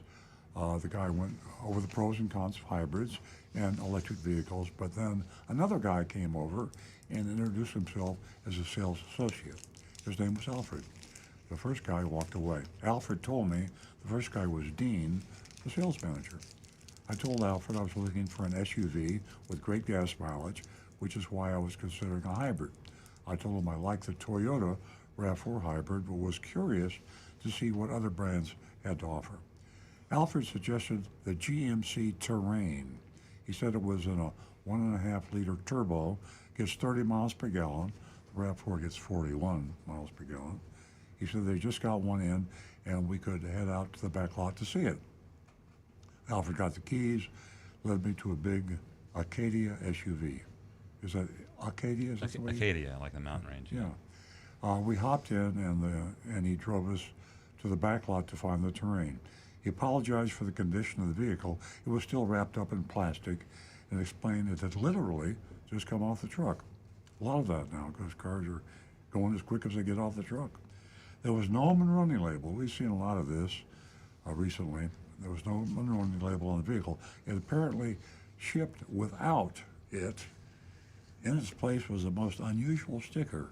A: the guy went over the pros and cons of hybrids and electric vehicles, but then another guy came over and introduced himself as a sales associate. His name was Alfred. The first guy walked away. Alfred told me the first guy was Dean, the sales manager. I told Alfred I was looking for an SUV with great gas mileage, which is why I was considering a hybrid. I told him I liked the Toyota RAV4 hybrid, but was curious to see what other brands had to offer. Alfred suggested the GMC Terrain. He said it was in a 1.5-liter turbo, gets 30 miles per gallon. The RAV4 gets 41 miles per gallon. He said they just got one in, and we could head out to the back lot to see it. Alfred got the keys, led me to a big Acadia SUV. Is that Acadia? Is that the way
C: Acadia, like the mountain range.
A: Yeah. We hopped in, and he drove us to the back lot to find the Terrain. He apologized for the condition of the vehicle. It was still wrapped up in plastic, and explained it had literally just come off the truck. A lot of that now, because cars are going as quick as they get off the truck. There was no Monroney label. We've seen a lot of this recently. There was no Monroney label on the vehicle. It apparently shipped without it. In its place was the most unusual sticker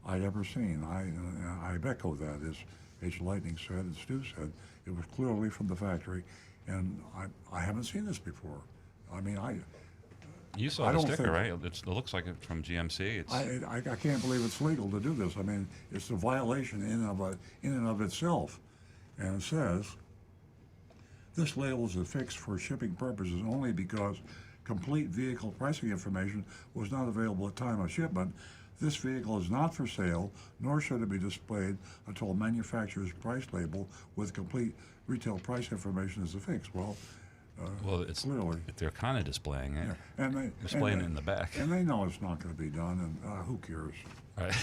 A: I'd ever seen. I echo that, as H. Lightning said, and Stu said. It was clearly from the factory, and I haven't seen this before. I mean,
C: You saw the sticker, right? It looks like it's from GMC.
A: I can't believe it's legal to do this. I mean, it's a violation in and of itself. And it says, this label is affixed for shipping purposes only because complete vehicle pricing information was not available at time of shipment. This vehicle is not for sale, nor should it be displayed until a manufacturer's price label with complete retail price information is affixed. Well,
C: it's
A: clearly
C: they're kind of displaying it.
A: Yeah. And
C: displaying it in the back.
A: And they know it's not going to be done, and who cares?
C: Right.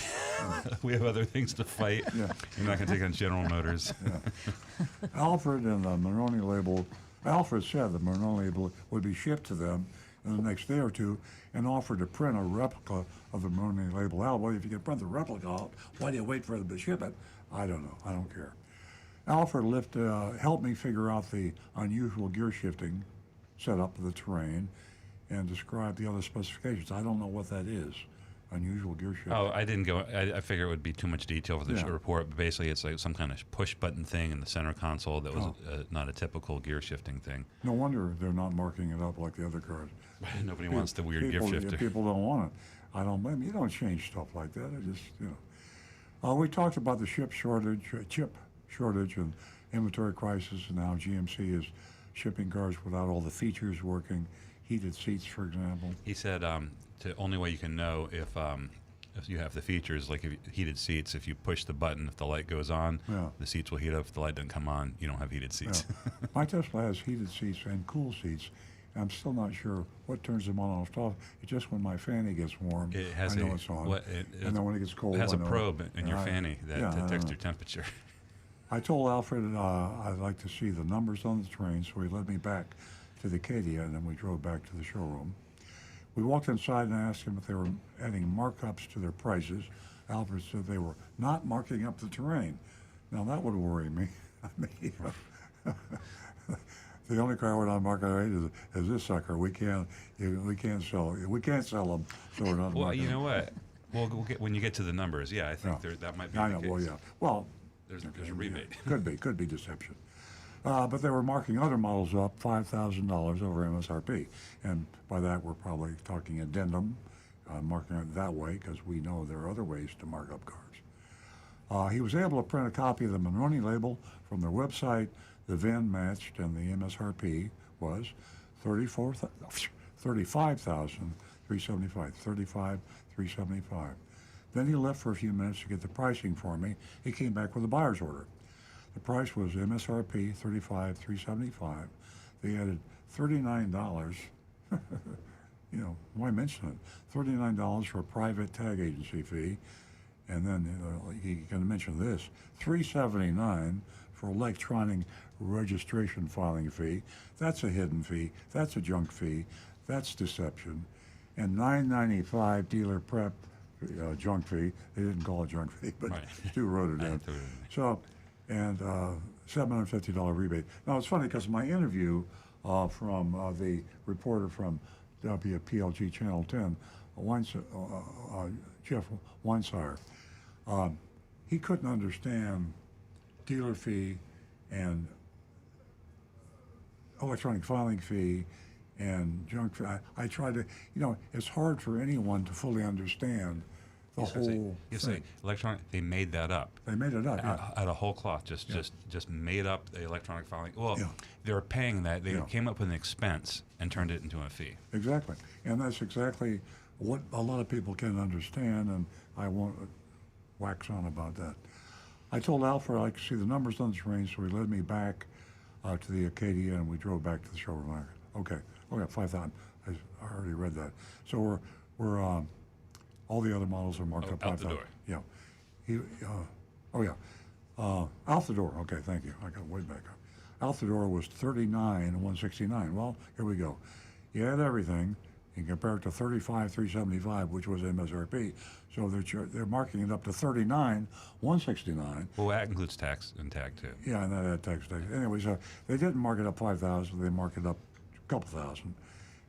C: We have other things to fight.
A: Yeah.
C: You're not going to take on General Motors.
A: Yeah. Alfred and the Monroney label, Alfred said the Monroney label would be shipped to them in the next day or two, and offered to print a replica of the Monroney label out. Well, if you can print the replica out, why do you wait for them to ship it? I don't know. I don't care. Alfred helped me figure out the unusual gear shifting setup of the Terrain and describe the other specifications. I don't know what that is. Unusual gear shifting.
C: Oh, I didn't go. I figure it would be too much detail for the report, but basically it's like some kind of push button thing in the center console that was not a typical gear shifting thing.
A: No wonder they're not marking it up like the other cars.
C: Nobody wants the weird gear shifter.
A: People don't want it. I don't blame you. You don't change stuff like that. I just, we talked about the chip shortage and inventory crisis, and now GMC is shipping cars without all the features working, heated seats, for example.
C: He said the only way you can know if you have the features, like heated seats, if you push the button, if the light goes on, the seats will heat up. If the light doesn't come on, you don't have heated seats.
A: Yeah. My Tesla has heated seats and cool seats. I'm still not sure what turns them on or off. It's just when my fanny gets warm, I know it's on. And then when it gets cold,
C: it has
A: a
C: probe in your fanny that detects your temperature.
A: I told Alfred I'd like to see the numbers on the Terrain, so he led me back to the Acadia, and then we drove back to the showroom. We walked inside and I asked him if they were adding markups to their prices. Alfred said they were not marking up the Terrain. Now that would worry me. I mean, the only car we're not market rate is this sucker. We can't sell them. So we're not.
C: Well,
A: market
C: you know
A: rate.
C: what? We'll get when you get to the numbers. Yeah, I think that might be
A: I
C: the
A: know.
C: case.
A: Well, yeah. Well,
C: there's a rebate.
A: Could be deception. But they were marking other models up $5,000 over MSRP, and by that we're probably talking addendum, marking it that way because we know there are other ways to mark up cars. He was able to print a copy of the Monroney label from their website. The VIN matched, and the MSRP was $35,375. Then he left for a few minutes to get the pricing for me. He came back with a buyer's order. The price was MSRP $35,375. They added $39. You know, why mention it? $39 for a private tag agency fee, and then you can mention this: $379 for electronic registration filing fee. That's a hidden fee. That's a junk fee. That's deception. And $995 dealer prep junk fee. They didn't call it junk fee, but Stu wrote it in. So, and $750 rebate. Now it's funny because my interview from the reporter from WPLG Channel 10, Jeff Weinsire, he couldn't understand dealer fee and electronic filing fee and junk fee. I tried to, it's hard for anyone to fully understand the whole thing.
C: Electronic, they made that up.
A: They made it up, yeah.
C: Out of whole cloth, just made up the electronic filing. Well, they were paying that. They came up with an expense and turned it into a fee.
A: Exactly. And that's exactly what a lot of people can understand, and I won't wax on about that. I told Alfred I could see the numbers on the screen, so he led me back to the Acadia, and we drove back to the showroom market. Okay. Oh, yeah, 5,000. I already read that. So we're all the other models are marked up 5,000.
C: Out the door.
A: Yeah. Out the door. Okay, thank you. I got way back up. Out the door was 39,169. Well, here we go. You add everything and compare it to 35,375, which was MSRP. So they're marking it up to 39,169.
C: Well, that includes tax and tag too.
A: Yeah, and that had tax. Anyway, so they didn't mark it up 5,000. They marked it up a couple thousand,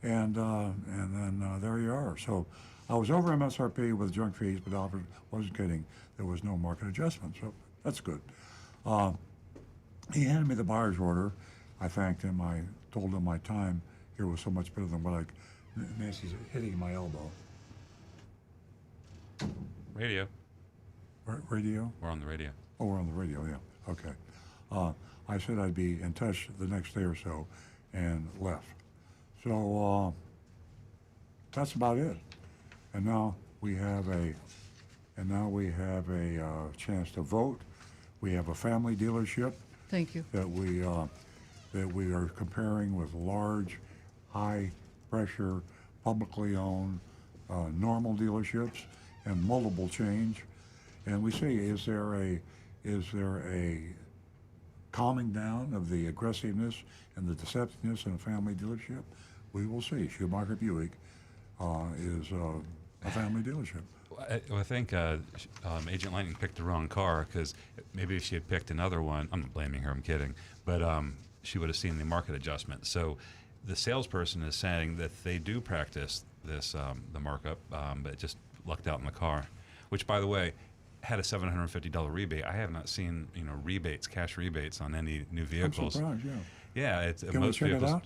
A: and then there you are. So I was over MSRP with junk fees, but Alfred wasn't kidding. There was no market adjustment, so that's good. He handed me the buyer's order. I thanked him. I told him my time here was so much better than what Nancy's hitting my elbow.
C: Radio.
A: Radio?
C: We're on the radio.
A: Oh, we're on the radio, yeah. Okay. I said I'd be in touch the next day or so, and left. So that's about it. And now we have a chance to vote. We have a family dealership.
D: Thank you.
A: That we are comparing with large, high-pressure, publicly owned, normal dealerships and multiple change. And we see, is there a calming down of the aggressiveness and the deceptiveness in a family dealership? We will see. Schumacher Buick is a family dealership.
C: I think Agent Lightning picked the wrong car, because maybe if she had picked another one, I'm not blaming her, I'm kidding, but she would have seen the market adjustment. So the salesperson is saying that they do practice this, the markup, but it just lucked out in the car, which, by the way, had a $750 rebate. I have not seen rebates, cash rebates on any new vehicles.
A: I'm surprised, yeah.
C: Yeah, it's
A: Can
C: most
A: we check
C: vehicles.
A: it out?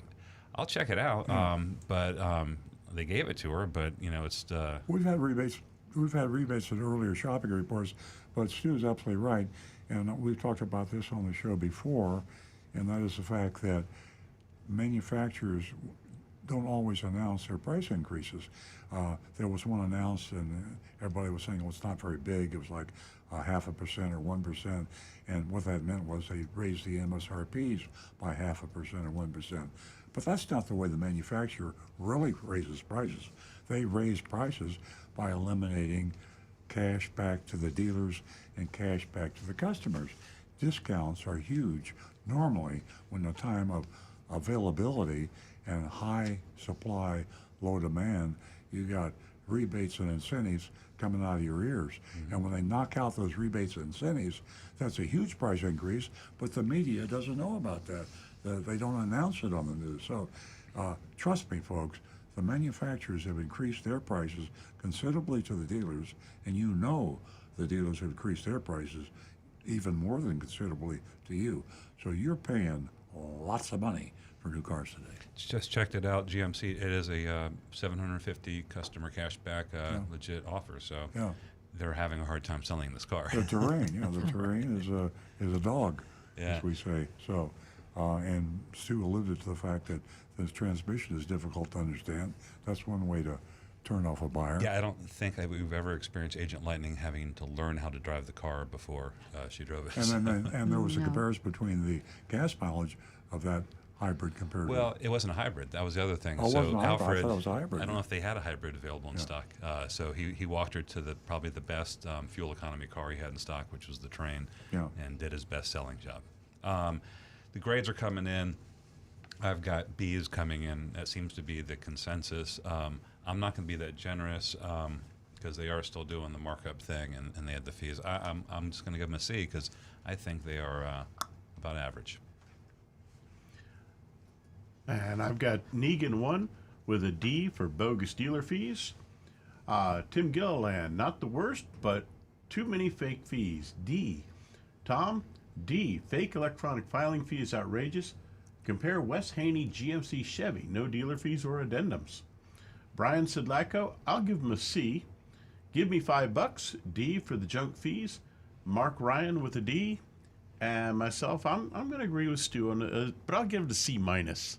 C: I'll check it out,
A: Yeah.
C: but they gave it to her. But it's
A: We've had rebates. We've had rebates in earlier shopping reports, but Stu's absolutely right, and we've talked about this on the show before, and that is the fact that manufacturers don't always announce their price increases. There was one announced, and everybody was saying, well, it's not very big. It was like 0.5% or 1%, and what that meant was they raised the MSRPs by 0.5% or 1%. But that's not the way the manufacturer really raises prices. They raise prices by eliminating cash back to the dealers and cash back to the customers. Discounts are huge normally when the time of availability and high supply, low demand, you got rebates and incentives coming out of your ears. And when they knock out those rebates and incentives, that's a huge price increase, but the media doesn't know about that. They don't announce it on the news. So trust me, folks, the manufacturers have increased their prices considerably to the dealers, and you know the dealers have increased their prices even more than considerably to you. So you're paying lots of money for new cars today.
C: Just checked it out. GMC, it is a 750 customer cashback legit offer. So they're having a hard time selling this car.
A: The terrain, the terrain is a dog,
C: Yeah.
A: as we say. So, and Stu alluded to the fact that the transmission is difficult to understand. That's one way to turn off a buyer.
C: Yeah, I don't think that we've ever experienced Agent Lightning having to learn how to drive the car before she drove it.
A: And there was a comparison between the gas mileage of that hybrid compared to...
C: Well, it wasn't a hybrid. That was the other thing.
A: Oh, it wasn't a hybrid.
C: Alfred,
A: I thought it was a hybrid.
C: I don't know if they had a hybrid available in stock. So he walked her to probably the best fuel economy car he had in stock, which was the Train, and did his best selling job. The grades are coming in. I've got B's coming in. That seems to be the consensus. I'm not going to be that generous because they are still doing the markup thing and they had the fees. I'm just going to give them a C because I think they are about average.
E: And I've got Negan 1 with a D for bogus dealer fees. Tim Gilliland, not the worst, but too many fake fees. D. Tom, D. Fake electronic filing fee is outrageous. Compare Wes Haney GMC Chevy, no dealer fees or addendums. Brian Sidlaco, I'll give him a C. Give me $5, D for the junk fees. Mark Ryan with a D. And myself, I'm going to agree with Stu on but I'll give it a C minus.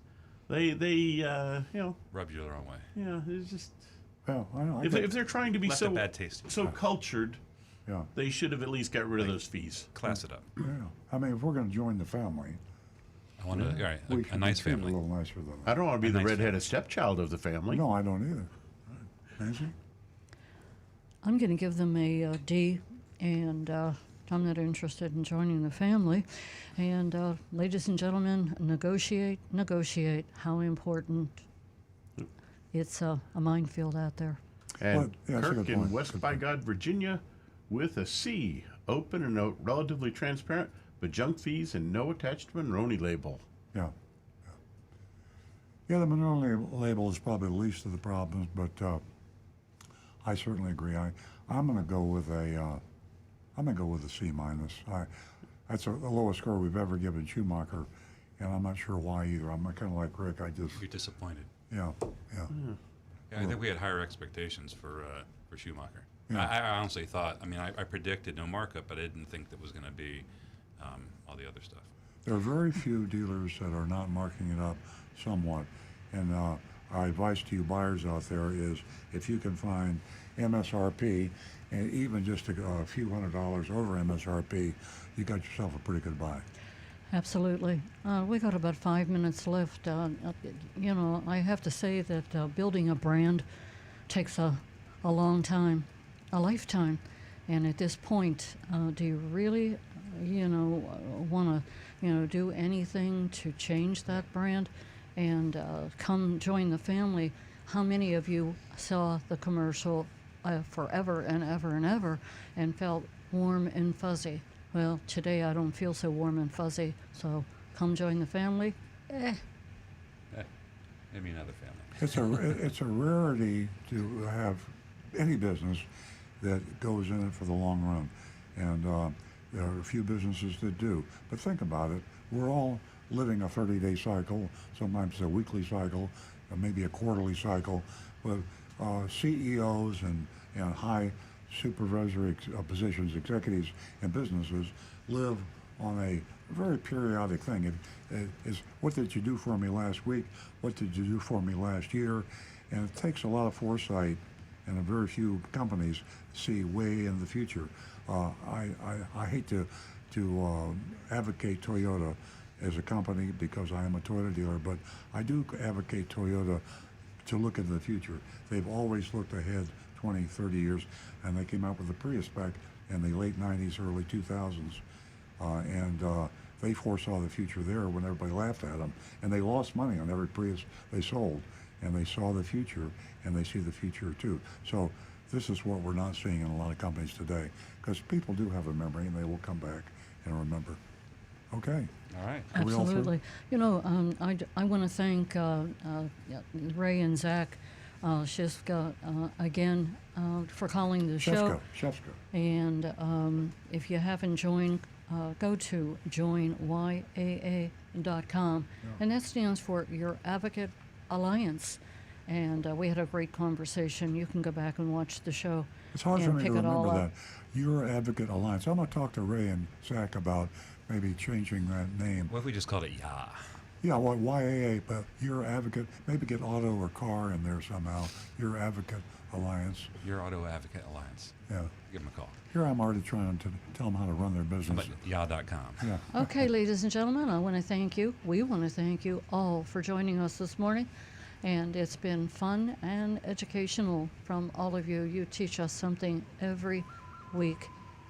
E: They you know,
C: rub you the wrong way.
E: Yeah, it's just.
A: Well,
E: if they're trying to be
C: left a bad taste.
E: so cultured, they should have at least got rid of those fees.
C: Class it up.
A: Yeah, I mean, if we're going to join the family,
C: I want to, all right,
A: we
C: a
A: should
C: nice
A: be treated
C: family.
A: a little nicer than
E: I don't want to be
C: A
E: the
C: nice
E: redheaded stepchild of the family.
A: No, I don't either. Nancy?
D: I'm going to give them a D, and I'm not interested in joining the family. And ladies and gentlemen, negotiate. How important. It's a minefield out there.
E: And
A: that's a
E: Kirk
A: good
E: in
A: point.
E: West by God, Virginia, with a C, open and relatively transparent, but junk fees and no attached Monroney label.
A: Yeah, the Monroney label is probably the least of the problems, but I certainly agree. I'm going to go with a C minus. That's the lowest score we've ever given Schumacher, and I'm not sure why either. I'm kind of like Rick.
C: You're disappointed.
A: Yeah.
C: Yeah, I think we had higher expectations for Schumacher.
A: Yeah.
C: I honestly thought. I mean, I predicted no markup, but I didn't think that was going to be all the other stuff.
A: There are very few dealers that are not marking it up somewhat, and our advice to you buyers out there is if you can find MSRP, and even just a few $100s over MSRP, you got yourself a pretty good buy.
D: Absolutely. We got about 5 minutes left. You know, I have to say that building a brand takes a long time, a lifetime. And at this point, do you really, want to, do anything to change that brand and come join the family? How many of you saw the commercial forever and ever and ever and felt warm and fuzzy? Well, today I don't feel so warm and fuzzy, so come join the family.
C: Maybe another family.
A: It's a rarity to have any business that goes in it for the long run, and there are a few businesses that do. But think about it: we're all living a 30-day cycle, sometimes a weekly cycle, or maybe a quarterly cycle. But CEOs and high supervisory positions, executives in businesses live on a very periodic thing. It is, what did you do for me last week? What did you do for me last year? And it takes a lot of foresight, and a very few companies see way in the future. I hate to advocate Toyota as a company because I am a Toyota dealer, but I do advocate Toyota to look into the future. They've always looked ahead 20, 30 years, and they came out with the Prius spec in the late 90s, early 2000s, and they foresaw the future there when everybody laughed at them, and they lost money on every Prius they sold, and they saw the future, and they see the future too. So this is what we're not seeing in a lot of companies today, because people do have a memory, and they will come back and remember. Okay.
C: All right.
A: Are we all through?
D: Absolutely. You know, I want to thank Ray and Zach Shifka again for calling the show.
A: Shefka.
D: And if you haven't joined, go to joinyaa.com, and that stands for Your Advocate Alliance. And we had a great conversation. You can go back and watch the show.
A: It's hard for
D: and
A: me
D: pick
A: to
D: it all
A: remember
D: up.
A: that. Your Advocate Alliance. I'm going to talk to Ray and Zach about maybe changing that name.
C: What if we just called it YA?
A: Yeah, well, YAA, but Your Advocate, maybe get auto or car in there somehow. Your Advocate Alliance.
C: Your Auto Advocate Alliance.
A: Yeah.
C: Give them a call.
A: Here I'm already trying to tell them how to run their business.
C: But YA.com.
A: Yeah.
D: Okay, ladies and gentlemen, I want to thank you. We want to thank you all for joining us this morning. And it's been fun and educational from all of you. You teach us something every week.